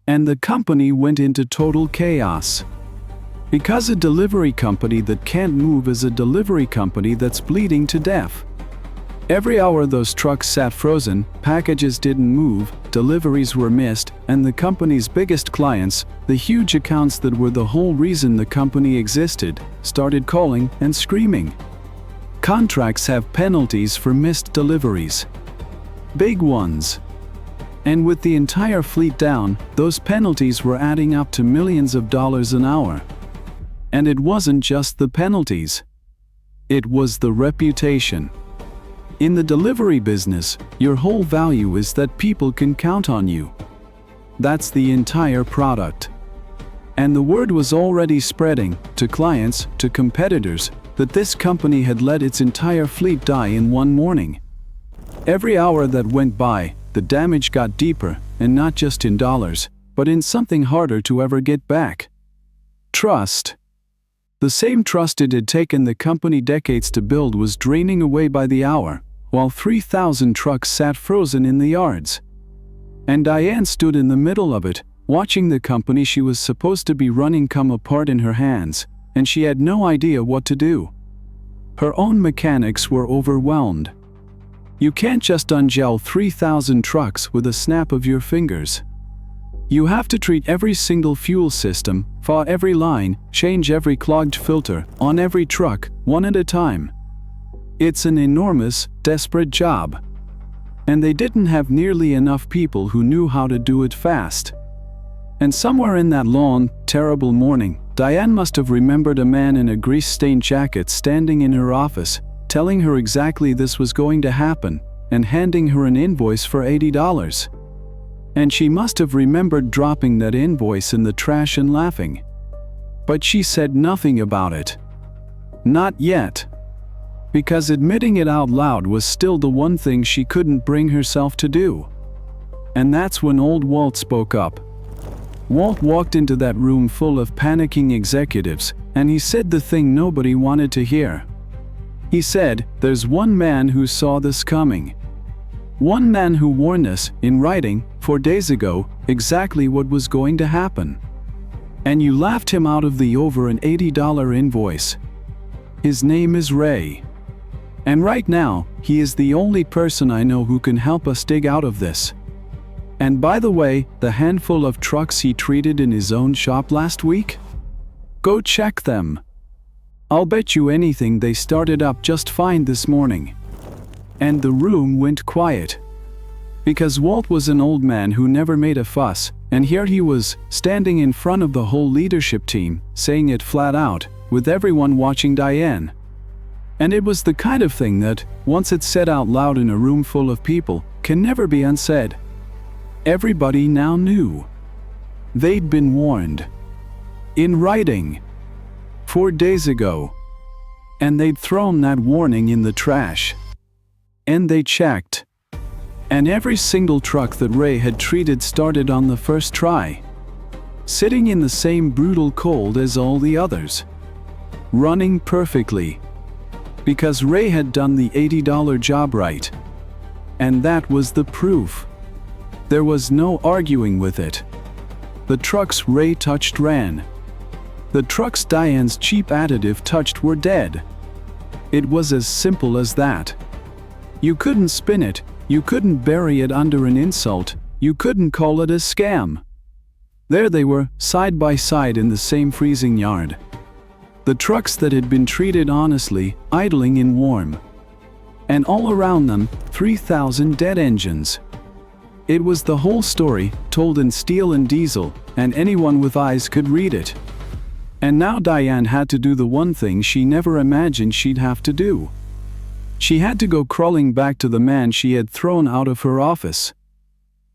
And the company went into total chaos. Because a delivery company that can't move is a delivery company that's bleeding to death. Every hour those trucks sat frozen, packages didn't move, deliveries were missed, and the company's biggest clients, the huge accounts that were the whole reason the company existed, started calling and screaming. Contracts have penalties for missed deliveries. Big ones. And with the entire fleet down, those penalties were adding up to millions of dollars an hour. And it wasn't just the penalties. It was the reputation. In the delivery business, your whole value is that people can count on you. That's the entire product. And the word was already spreading, to clients, to competitors, that this company had let its entire fleet die in one morning. Every hour that went by, the damage got deeper, and not just in dollars, but in something harder to ever get back. Trust. The same trust it had taken the company decades to build was draining away by the hour, while 3,000 trucks sat frozen in the yards. And Diane stood in the middle of it, watching the company she was supposed to be running come apart in her hands, and she had no idea what to do. Her own mechanics were overwhelmed. You can't just ungel 3,000 trucks with a snap of your fingers. You have to treat every single fuel system, thaw every line, change every clogged filter, on every truck, one at a time. It's an enormous, desperate job. And they didn't have nearly enough people who knew how to do it fast. And somewhere in that long, terrible morning, Diane must have remembered a man in a grease-stained jacket standing in her office, telling her exactly this was going to happen, and handing her an invoice for $80. And she must have remembered dropping that invoice in the trash and laughing. But she said nothing about it. Not yet. Because admitting it out loud was still the one thing she couldn't bring herself to do. And that's when old Walt spoke up. Walt walked into that room full of panicking executives, and he said the thing nobody wanted to hear. He said, "There's one man who saw this coming. One man who warned us, in writing, 4 days ago, exactly what was going to happen. And you laughed him out of the over an $80 invoice. His name is Ray. And right now, he is the only person I know who can help us dig out of this. And by the way, the handful of trucks he treated in his own shop last week? Go check them. I'll bet you anything they started up just fine this morning." And the room went quiet. Because Walt was an old man who never made a fuss, and here he was, standing in front of the whole leadership team, saying it flat out, with everyone watching Diane. And it was the kind of thing that, once it's said out loud in a room full of people, can never be unsaid. Everybody now knew. They'd been warned. In writing. 4 days ago. And they'd thrown that warning in the trash. And they checked. And every single truck that Ray had treated started on the first try. Sitting in the same brutal cold as all the others. Running perfectly. Because Ray had done the $80 job right. And that was the proof. There was no arguing with it. The trucks Ray touched ran. The trucks Diane's cheap additive touched were dead. It was as simple as that. You couldn't spin it, you couldn't bury it under an insult, you couldn't call it a scam. There they were, side by side in the same freezing yard. The trucks that had been treated honestly, idling in warm. And all around them, 3,000 dead engines. It was the whole story, told in steel and diesel, and anyone with eyes could read it. And now Diane had to do the one thing she never imagined she'd have to do. She had to go crawling back to the man she had thrown out of her office.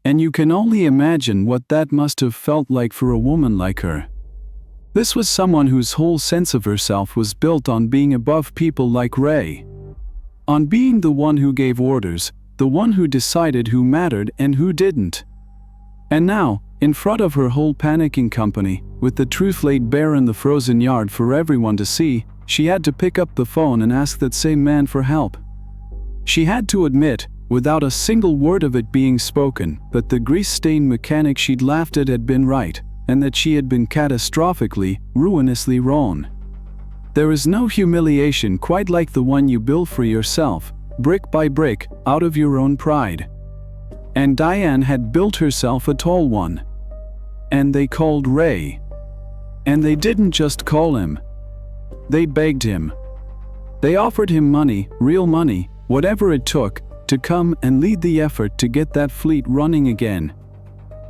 And you can only imagine what that must have felt like for a woman like her. This was someone whose whole sense of herself was built on being above people like Ray. On being the one who gave orders, the one who decided who mattered and who didn't. And now, in front of her whole panicking company, with the truth laid bare in the frozen yard for everyone to see, she had to pick up the phone and ask that same man for help. She had to admit, without a single word of it being spoken, that the grease-stained mechanic she'd laughed at had been right, and that she had been catastrophically, ruinously wrong. There is no humiliation quite like the one you build for yourself, brick by brick, out of your own pride. And Diane had built herself a tall one. And they called Ray. And they didn't just call him. They begged him. They offered him money, real money, whatever it took, to come and lead the effort to get that fleet running again.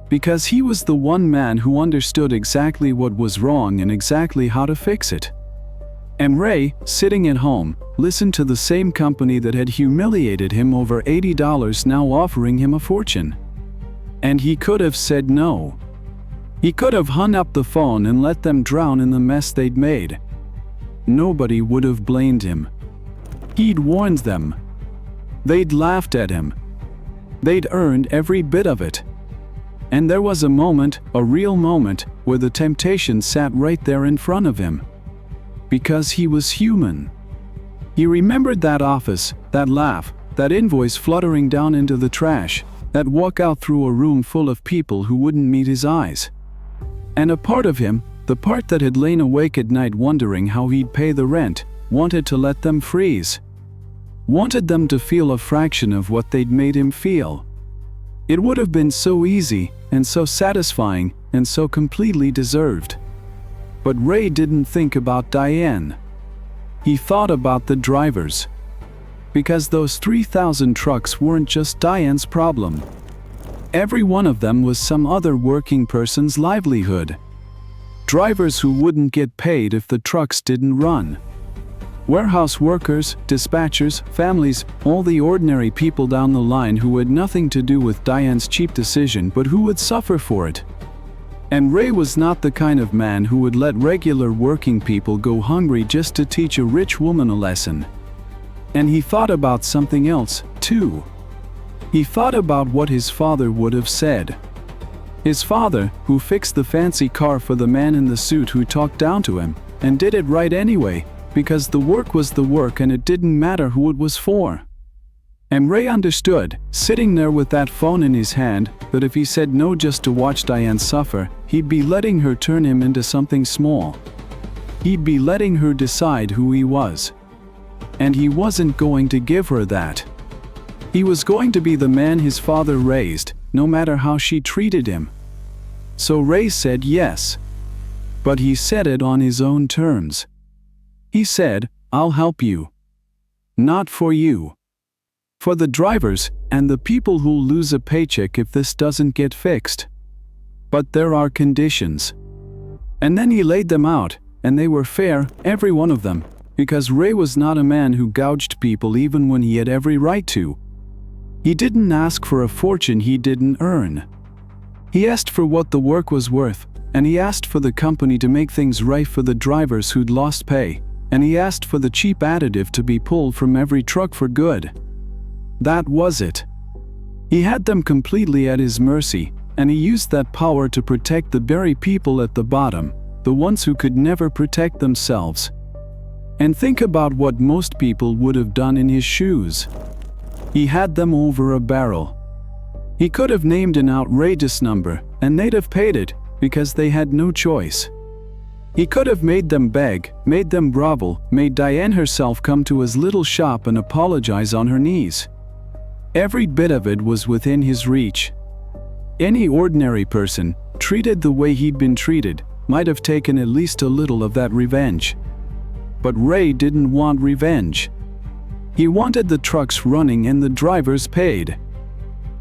Because he was the one man who understood exactly what was wrong and exactly how to fix it. And Ray, sitting at home, listened to the same company that had humiliated him over $80 now offering him a fortune. And he could have said no. He could have hung up the phone and let them drown in the mess they'd made. Nobody would have blamed him. He'd warned them. They'd laughed at him. They'd earned every bit of it. And there was a moment, a real moment, where the temptation sat right there in front of him. Because he was human. He remembered that office, that laugh, that invoice fluttering down into the trash, that walk out through a room full of people who wouldn't meet his eyes. And a part of him, the part that had lain awake at night wondering how he'd pay the rent, wanted to let them freeze. Wanted them to feel a fraction of what they'd made him feel. It would have been so easy, and so satisfying, and so completely deserved. But Ray didn't think about Diane. He thought about the drivers. Because those 3,000 trucks weren't just Diane's problem. Every one of them was some other working person's livelihood. Drivers who wouldn't get paid if the trucks didn't run. Warehouse workers, dispatchers, families, all the ordinary people down the line who had nothing to do with Diane's cheap decision but who would suffer for it. And Ray was not the kind of man who would let regular working people go hungry just to teach a rich woman a lesson. And he thought about something else, too. He thought about what his father would have said. His father, who fixed the fancy car for the man in the suit who talked down to him, and did it right anyway, because the work was the work and it didn't matter who it was for. And Ray understood, sitting there with that phone in his hand, that if he said no just to watch Diane suffer, he'd be letting her turn him into something small. He'd be letting her decide who he was. And he wasn't going to give her that. He was going to be the man his father raised, no matter how she treated him. So Ray said yes. But he said it on his own terms. He said, "I'll help you. Not for you. For the drivers, and the people who'll lose a paycheck if this doesn't get fixed. But there are conditions." And then he laid them out, and they were fair, every one of them, because Ray was not a man who gouged people even when he had every right to. He didn't ask for a fortune he didn't earn. He asked for what the work was worth, and he asked for the company to make things right for the drivers who'd lost pay, and he asked for the cheap additive to be pulled from every truck for good. That was it. He had them completely at his mercy, and he used that power to protect the very people at the bottom, the ones who could never protect themselves. And think about what most people would have done in his shoes. He had them over a barrel. He could have named an outrageous number, and they'd have paid it, because they had no choice. He could have made them beg, made them grovel, made Diane herself come to his little shop and apologize on her knees. Every bit of it was within his reach. Any ordinary person, treated the way he'd been treated, might have taken at least a little of that revenge. But Ray didn't want revenge. He wanted the trucks running and the drivers paid.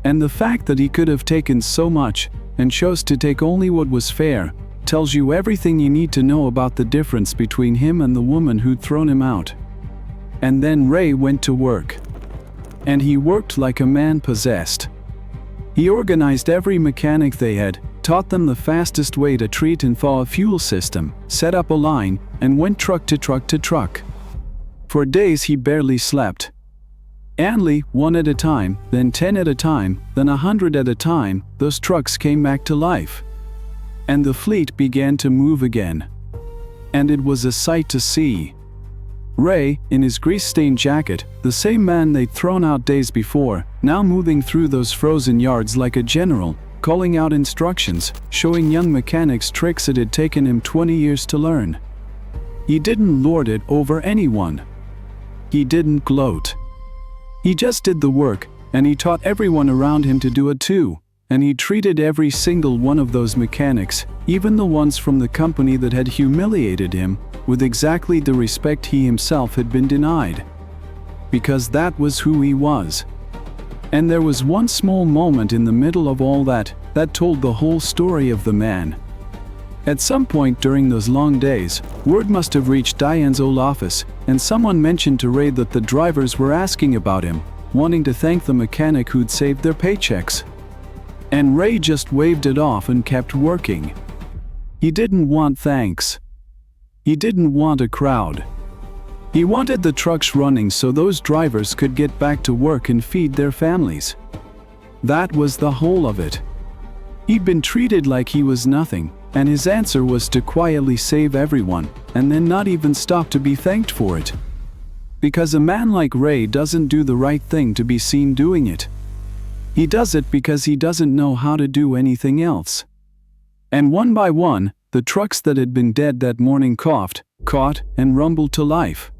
And the fact that he could have taken so much, and chose to take only what was fair, tells you everything you need to know about the difference between him and the woman who'd thrown him out. And then Ray went to work. And he worked like a man possessed. He organized every mechanic they had, taught them the fastest way to treat and thaw a fuel system, set up a line, and went truck to truck to truck. For days he barely slept. Only, one at a time, then 10 at a time, then 100 at a time, those trucks came back to life. And the fleet began to move again. And it was a sight to see. Ray, in his grease-stained jacket, the same man they'd thrown out days before, now moving through those frozen yards like a general, calling out instructions, showing young mechanics tricks it had taken him 20 years to learn. He didn't lord it over anyone. He didn't gloat. He just did the work, and he taught everyone around him to do it too. And he treated every single one of those mechanics, even the ones from the company that had humiliated him, with exactly the respect he himself had been denied. Because that was who he was. And there was one small moment in the middle of all that told the whole story of the man. At some point during those long days, word must have reached Diane's old office, and someone mentioned to Ray that the drivers were asking about him, wanting to thank the mechanic who'd saved their paychecks. And Ray just waved it off and kept working. He didn't want thanks. He didn't want a crowd. He wanted the trucks running so those drivers could get back to work and feed their families. That was the whole of it. He'd been treated like he was nothing, and his answer was to quietly save everyone, and then not even stop to be thanked for it. Because a man like Ray doesn't do the right thing to be seen doing it. He does it because he doesn't know how to do anything else. And one by one, the trucks that had been dead that morning coughed, caught, and rumbled to life.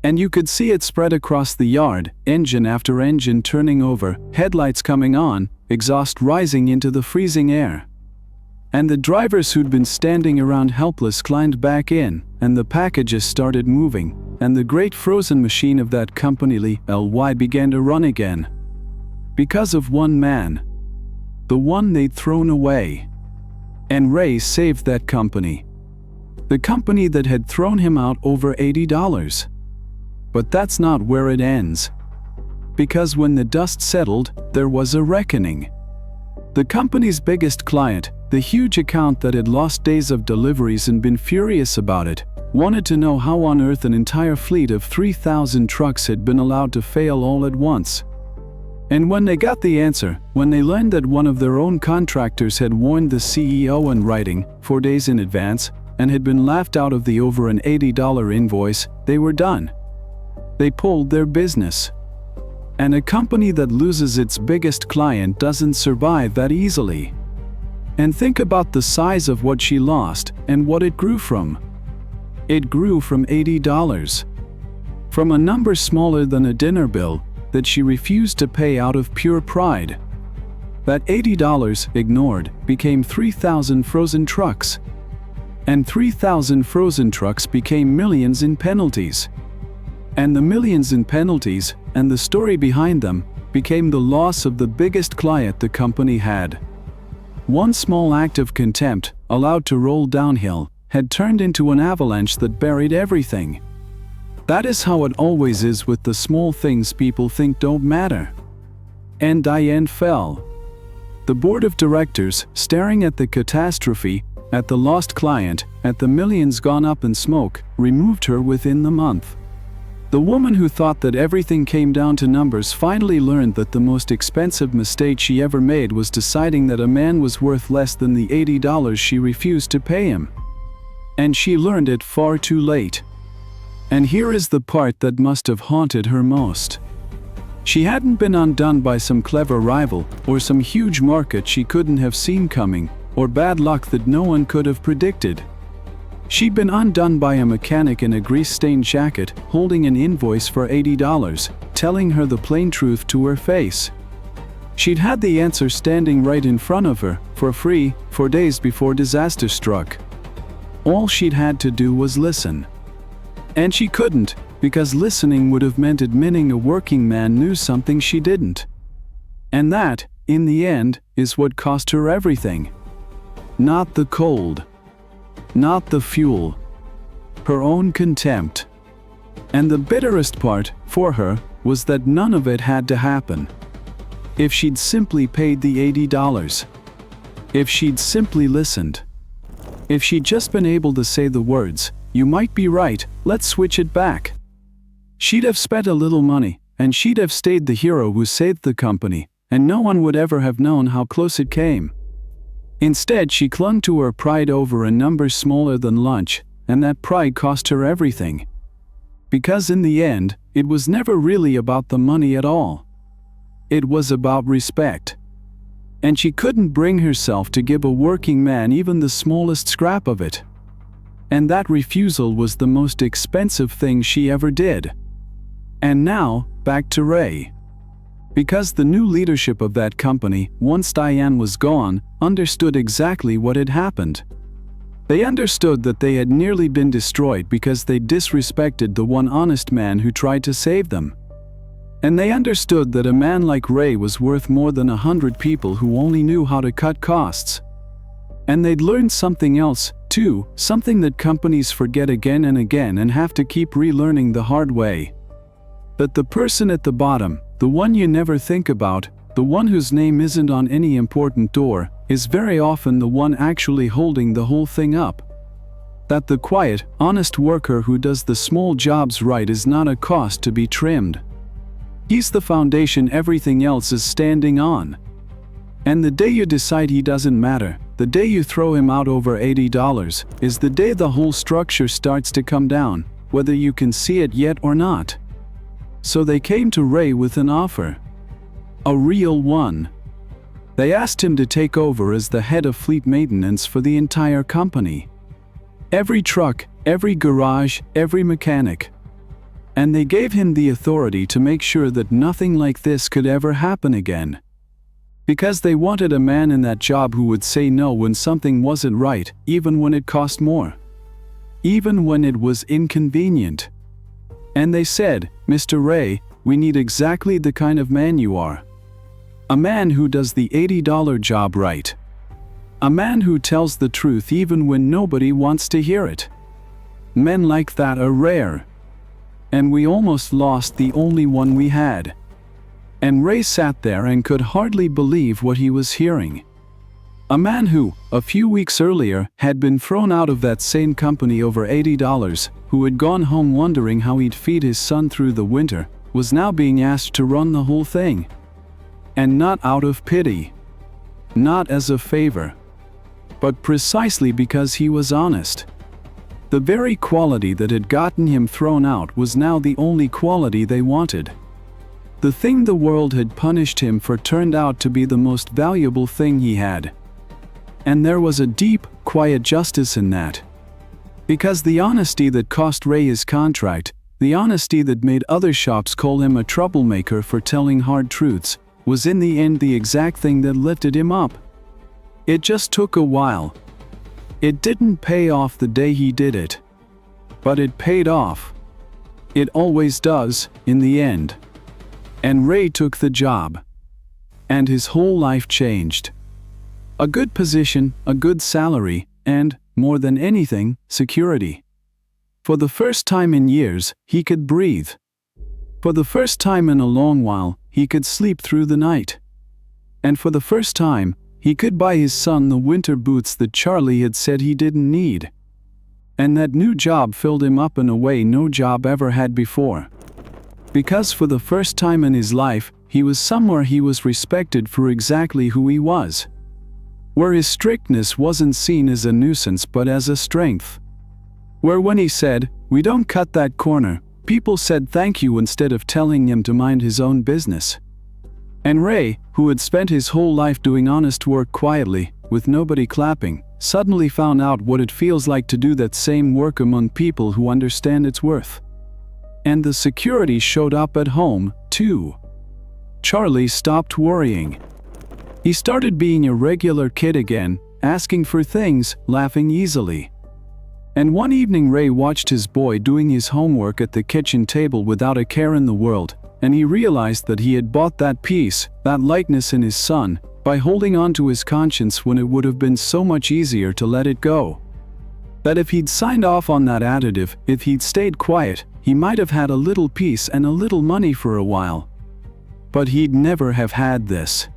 And you could see it spread across the yard, engine after engine turning over, headlights coming on, exhaust rising into the freezing air. And the drivers who'd been standing around helpless climbed back in, and the packages started moving, and the great frozen machine of that company LY began to run again. Because of one man. The one they'd thrown away. And Ray saved that company. The company that had thrown him out over $80. But that's not where it ends. Because when the dust settled, there was a reckoning. The company's biggest client, the huge account that had lost days of deliveries and been furious about it, wanted to know how on earth an entire fleet of 3,000 trucks had been allowed to fail all at once. And when they got the answer, when they learned that one of their own contractors had warned the CEO in writing 4 days in advance and had been laughed out of the over an $80 invoice, they were done. They pulled their business. And a company that loses its biggest client doesn't survive that easily. And think about the size of what she lost and what it grew from. It grew from $80. From a number smaller than a dinner bill that she refused to pay out of pure pride. That $80 ignored became 3,000 frozen trucks. And 3,000 frozen trucks became millions in penalties. And the millions in penalties, and the story behind them, became the loss of the biggest client the company had. One small act of contempt, allowed to roll downhill, had turned into an avalanche that buried everything. That is how it always is with the small things people think don't matter. And Diane fell. The board of directors, staring at the catastrophe, at the lost client, at the millions gone up in smoke, removed her within the month. The woman who thought that everything came down to numbers finally learned that the most expensive mistake she ever made was deciding that a man was worth less than the $80 she refused to pay him. And she learned it far too late. And here is the part that must have haunted her most. She hadn't been undone by some clever rival, or some huge market she couldn't have seen coming, or bad luck that no one could have predicted. She'd been undone by a mechanic in a grease-stained jacket, holding an invoice for $80, telling her the plain truth to her face. She'd had the answer standing right in front of her, for free, 4 days before disaster struck. All she'd had to do was listen. And she couldn't, because listening would have meant admitting a working man knew something she didn't. And that, in the end, is what cost her everything. Not the cold. Not the fuel. Her own contempt. And the bitterest part, for her, was that none of it had to happen. If she'd simply paid the $80. If she'd simply listened. If she'd just been able to say the words, "You might be right, let's switch it back." She'd have spent a little money, and she'd have stayed the hero who saved the company, and no one would ever have known how close it came. Instead, she clung to her pride over a number smaller than lunch, and that pride cost her everything. Because in the end, it was never really about the money at all. It was about respect. and she couldn't bring herself to give a working man even the smallest scrap of it. And that refusal was the most expensive thing she ever did. And now, back to Ray. Because the new leadership of that company, once Diane was gone, understood exactly what had happened. They understood that they had nearly been destroyed because they disrespected the one honest man who tried to save them. And they understood that a man like Ray was worth more than 100 people who only knew how to cut costs. And they'd learned something else, too, something that companies forget again and again and have to keep relearning the hard way. That the person at the bottom, the one you never think about, the one whose name isn't on any important door, is very often the one actually holding the whole thing up. That the quiet, honest worker who does the small jobs right is not a cost to be trimmed. He's the foundation everything else is standing on. And the day you decide he doesn't matter, the day you throw him out over $80, is the day the whole structure starts to come down, whether you can see it yet or not. So they came to Ray with an offer. A real one. They asked him to take over as the head of fleet maintenance for the entire company. Every truck, every garage, every mechanic. And they gave him the authority to make sure that nothing like this could ever happen again. Because they wanted a man in that job who would say no when something wasn't right, even when it cost more. Even when it was inconvenient. And they said, "Mr. Ray, we need exactly the kind of man you are. A man who does the $80 job right. A man who tells the truth even when nobody wants to hear it. Men like that are rare. And we almost lost the only one we had." And Ray sat there and could hardly believe what he was hearing. A man who, a few weeks earlier, had been thrown out of that same company over $80, who had gone home wondering how he'd feed his son through the winter, was now being asked to run the whole thing. And not out of pity. Not as a favor. But precisely because he was honest. The very quality that had gotten him thrown out was now the only quality they wanted. The thing the world had punished him for turned out to be the most valuable thing he had. And there was a deep, quiet justice in that. Because the honesty that cost Ray his contract, the honesty that made other shops call him a troublemaker for telling hard truths, was in the end the exact thing that lifted him up. It just took a while. It didn't pay off the day he did it. But it paid off. It always does, in the end. And Ray took the job. And his whole life changed. A good position, a good salary, and, more than anything, security. For the first time in years, he could breathe. For the first time in a long while, he could sleep through the night. And for the first time, he could buy his son the winter boots that Charlie had said he didn't need. And that new job filled him up in a way no job ever had before. Because for the first time in his life, he was somewhere he was respected for exactly who he was. Where his strictness wasn't seen as a nuisance but as a strength. Where when he said, "We don't cut that corner," people said thank you instead of telling him to mind his own business. And Ray, who had spent his whole life doing honest work quietly, with nobody clapping, suddenly found out what it feels like to do that same work among people who understand its worth. And the security showed up at home, too. Charlie stopped worrying. He started being a regular kid again, asking for things, laughing easily. And one evening Ray watched his boy doing his homework at the kitchen table without a care in the world, and he realized that he had bought that peace, that lightness in his son, by holding on to his conscience when it would have been so much easier to let it go. That if he'd signed off on that additive, if he'd stayed quiet, he might have had a little peace and a little money for a while. But he'd never have had this.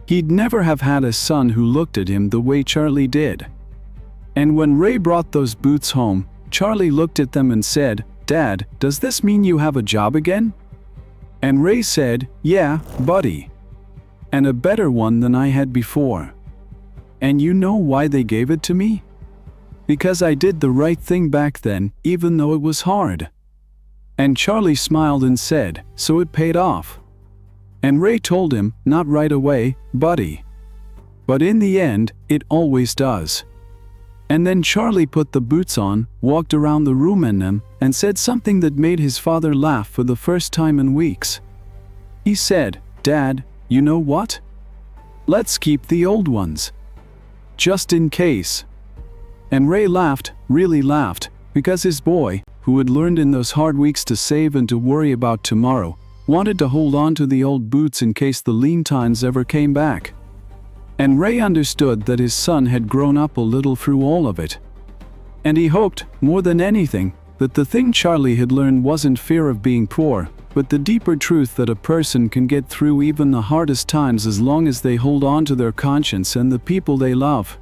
He'd never have had a son who looked at him the way Charlie did. And when Ray brought those boots home, Charlie looked at them and said, "Dad, does this mean you have a job again?" And Ray said, "Yeah, buddy. And a better one than I had before. And you know why they gave it to me? Because I did the right thing back then, even though it was hard." And Charlie smiled and said, "So it paid off." And Ray told him, "Not right away, buddy. But in the end, it always does. And then Charlie put the boots on, walked around the room in them, and said something that made his father laugh for the first time in weeks. He said, "Dad, you know what? Let's keep the old ones. Just in case." And Ray laughed, really laughed, because his boy, who had learned in those hard weeks to save and to worry about tomorrow, wanted to hold on to the old boots in case the lean times ever came back. And Ray understood that his son had grown up a little through all of it. And he hoped, more than anything, that the thing Charlie had learned wasn't fear of being poor, but the deeper truth that a person can get through even the hardest times as long as they hold on to their conscience and the people they love.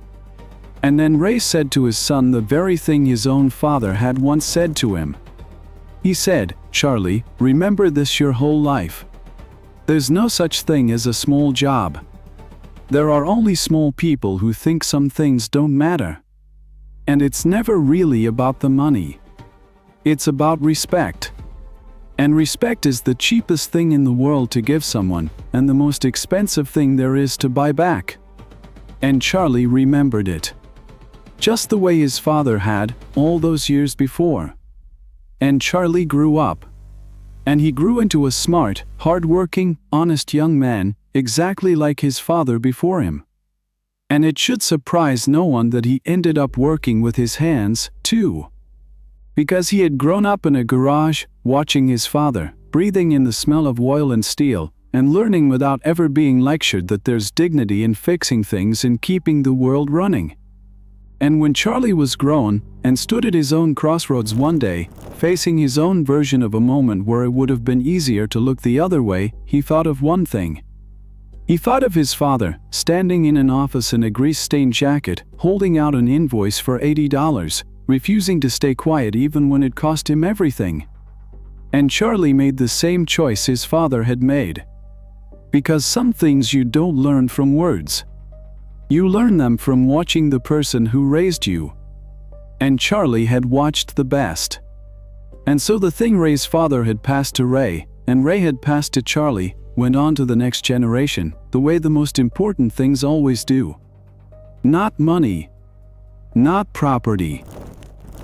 And then Ray said to his son the very thing his own father had once said to him. He said, "Charlie, remember this your whole life. There's no such thing as a small job. There are only small people who think some things don't matter. And it's never really about the money. It's about respect. And respect is the cheapest thing in the world to give someone, and the most expensive thing there is to buy back." And Charlie remembered it. Just the way his father had, all those years before. And Charlie grew up. And he grew into a smart, hard-working, honest young man, exactly like his father before him. And it should surprise no one that he ended up working with his hands, too. Because he had grown up in a garage, watching his father, breathing in the smell of oil and steel, and learning without ever being lectured that there's dignity in fixing things and keeping the world running. And when Charlie was grown, and stood at his own crossroads one day, facing his own version of a moment where it would have been easier to look the other way, he thought of one thing. He thought of his father, standing in an office in a grease-stained jacket, holding out an invoice for $80, refusing to stay quiet even when it cost him everything. And Charlie made the same choice his father had made. Because some things you don't learn from words. You learn them from watching the person who raised you. And Charlie had watched the best. And so the thing Ray's father had passed to Ray, and Ray had passed to Charlie, went on to the next generation, the way the most important things always do. Not money. Not property.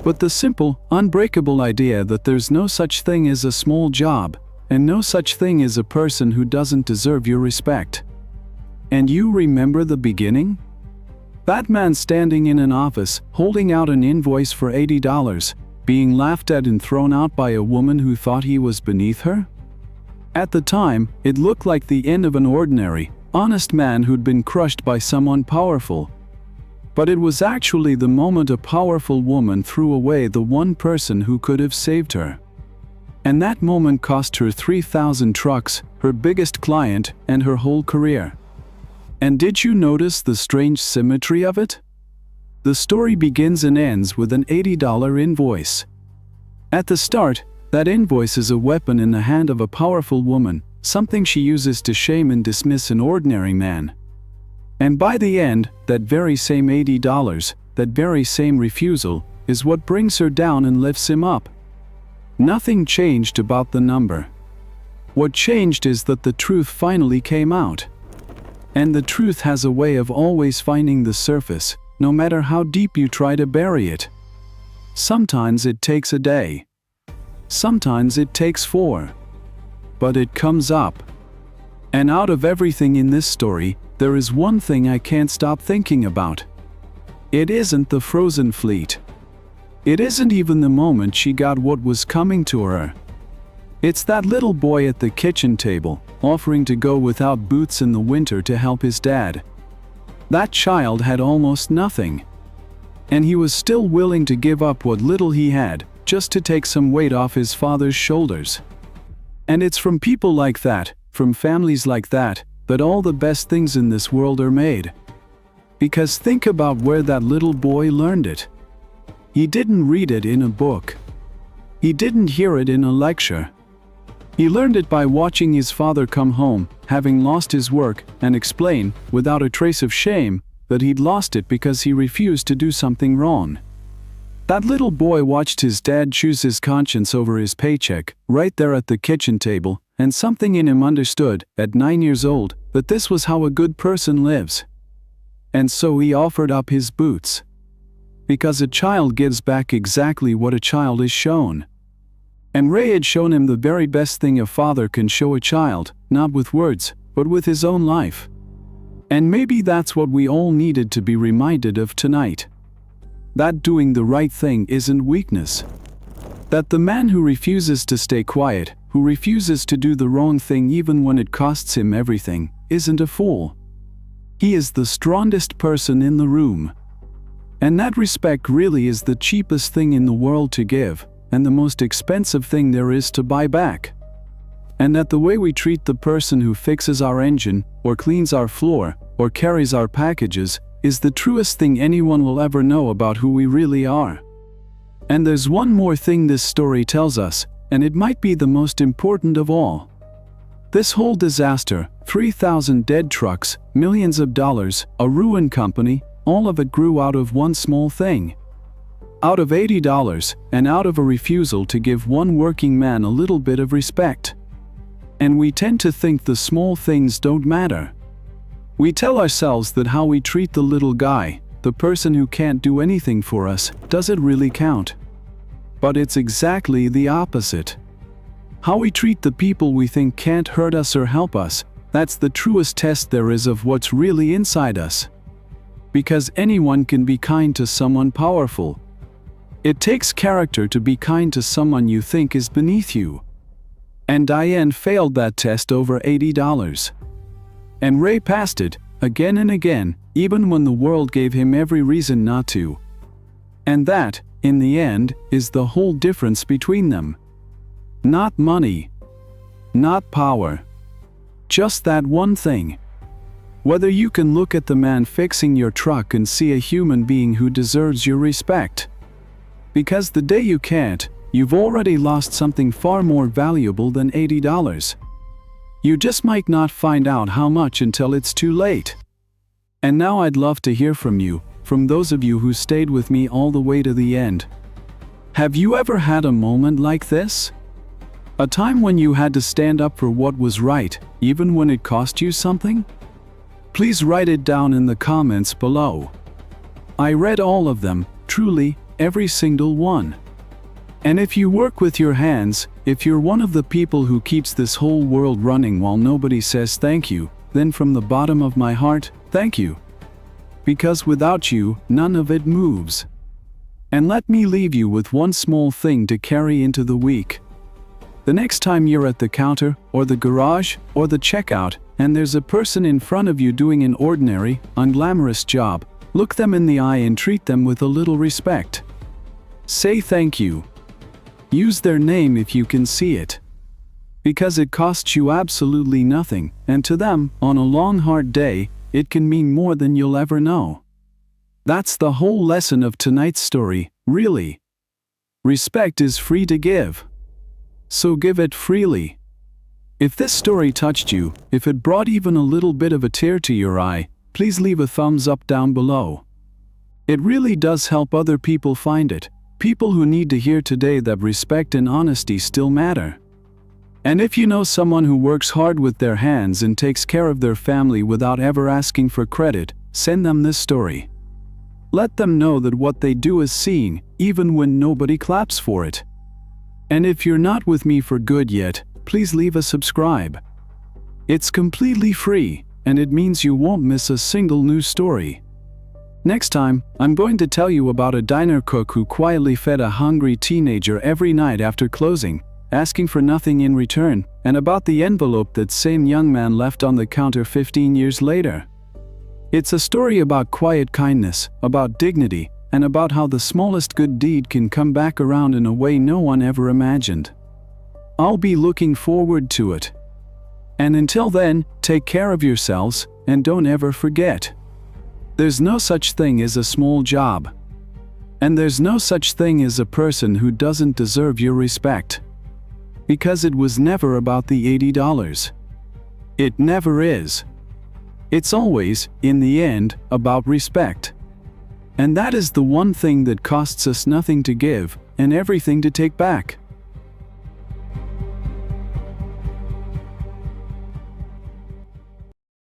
But the simple, unbreakable idea that there's no such thing as a small job, and no such thing as a person who doesn't deserve your respect. And you remember the beginning? That man standing in an office, holding out an invoice for $80, being laughed at and thrown out by a woman who thought he was beneath her? At the time, it looked like the end of an ordinary, honest man who'd been crushed by someone powerful. But it was actually the moment a powerful woman threw away the one person who could have saved her. And that moment cost her 3,000 trucks, her biggest client, and her whole career. And did you notice the strange symmetry of it? The story begins and ends with an $80 invoice. At the start, that invoice is a weapon in the hand of a powerful woman, something she uses to shame and dismiss an ordinary man. And by the end, that very same $80, that very same refusal, is what brings her down and lifts him up. Nothing changed about the number. What changed is that the truth finally came out. And the truth has a way of always finding the surface, no matter how deep you try to bury it. Sometimes it takes a day. Sometimes it takes 4. But it comes up. And out of everything in this story, there is one thing I can't stop thinking about. It isn't the frozen fleet. It isn't even the moment she got what was coming to her. It's that little boy at the kitchen table, offering to go without boots in the winter to help his dad. That child had almost nothing. And he was still willing to give up what little he had, just to take some weight off his father's shoulders. And it's from people like that, from families like that, that all the best things in this world are made. Because think about where that little boy learned it. He didn't read it in a book. He didn't hear it in a lecture. He learned it by watching his father come home, having lost his work, and explain, without a trace of shame, that he'd lost it because he refused to do something wrong. That little boy watched his dad choose his conscience over his paycheck, right there at the kitchen table, and something in him understood, at 9 years old, that this was how a good person lives. and so he offered up his boots. Because a child gives back exactly what a child is shown. And Ray had shown him the very best thing a father can show a child, not with words, but with his own life. And maybe that's what we all needed to be reminded of tonight. That doing the right thing isn't weakness. That the man who refuses to stay quiet, who refuses to do the wrong thing even when it costs him everything, isn't a fool. He is the strongest person in the room. And that respect really is the cheapest thing in the world to give, and the most expensive thing there is to buy back. And that the way we treat the person who fixes our engine, or cleans our floor, or carries our packages, is the truest thing anyone will ever know about who we really are. And there's one more thing this story tells us, and it might be the most important of all. This whole disaster, 3,000 dead trucks, millions of dollars, a ruined company, all of it grew out of one small thing. Out of $80, and out of a refusal to give one working man a little bit of respect. And we tend to think the small things don't matter. We tell ourselves that how we treat the little guy, the person who can't do anything for us, doesn't really count. But it's exactly the opposite. How we treat the people we think can't hurt us or help us, that's the truest test there is of what's really inside us. Because anyone can be kind to someone powerful. It takes character to be kind to someone you think is beneath you. And Diane failed that test over $80. And Ray passed it, again and again, even when the world gave him every reason not to. And that, in the end, is the whole difference between them. Not money. Not power. Just that one thing. Whether you can look at the man fixing your truck and see a human being who deserves your respect. Because the day you can't, you've already lost something far more valuable than $80. You just might not find out how much until it's too late. And now I'd love to hear from you, from those of you who stayed with me all the way to the end. Have you ever had a moment like this? A time when you had to stand up for what was right, even when it cost you something? Please write it down in the comments below. I read all of them, truly, every single one. And if you work with your hands, if you're one of the people who keeps this whole world running while nobody says thank you, then from the bottom of my heart, thank you. Because without you, none of it moves. And let me leave you with one small thing to carry into the week. The next time you're at the counter, or the garage, or the checkout, and there's a person in front of you doing an ordinary, unglamorous job, look them in the eye and treat them with a little respect. Say thank you. Use their name if you can see it. Because it costs you absolutely nothing, and to them, on a long hard day, it can mean more than you'll ever know. That's the whole lesson of tonight's story, really. Respect is free to give. So give it freely. If this story touched you, if it brought even a little bit of a tear to your eye, please leave a thumbs up down below. It really does help other people find it, people who need to hear today that respect and honesty still matter. And if you know someone who works hard with their hands and takes care of their family without ever asking for credit, send them this story. Let them know that what they do is seen, even when nobody claps for it. And if you're not with me for good yet, please leave a subscribe. It's completely free, and it means you won't miss a single new story. Next time, I'm going to tell you about a diner cook who quietly fed a hungry teenager every night after closing, asking for nothing in return, and about the envelope that same young man left on the counter 15 years later. It's a story about quiet kindness, about dignity, and about how the smallest good deed can come back around in a way no one ever imagined. I'll be looking forward to it. And until then, take care of yourselves, and don't ever forget. There's no such thing as a small job. And there's no such thing as a person who doesn't deserve your respect. Because it was never about the $80. It never is. It's always, in the end, about respect. And that is the one thing that costs us nothing to give, and everything to take back.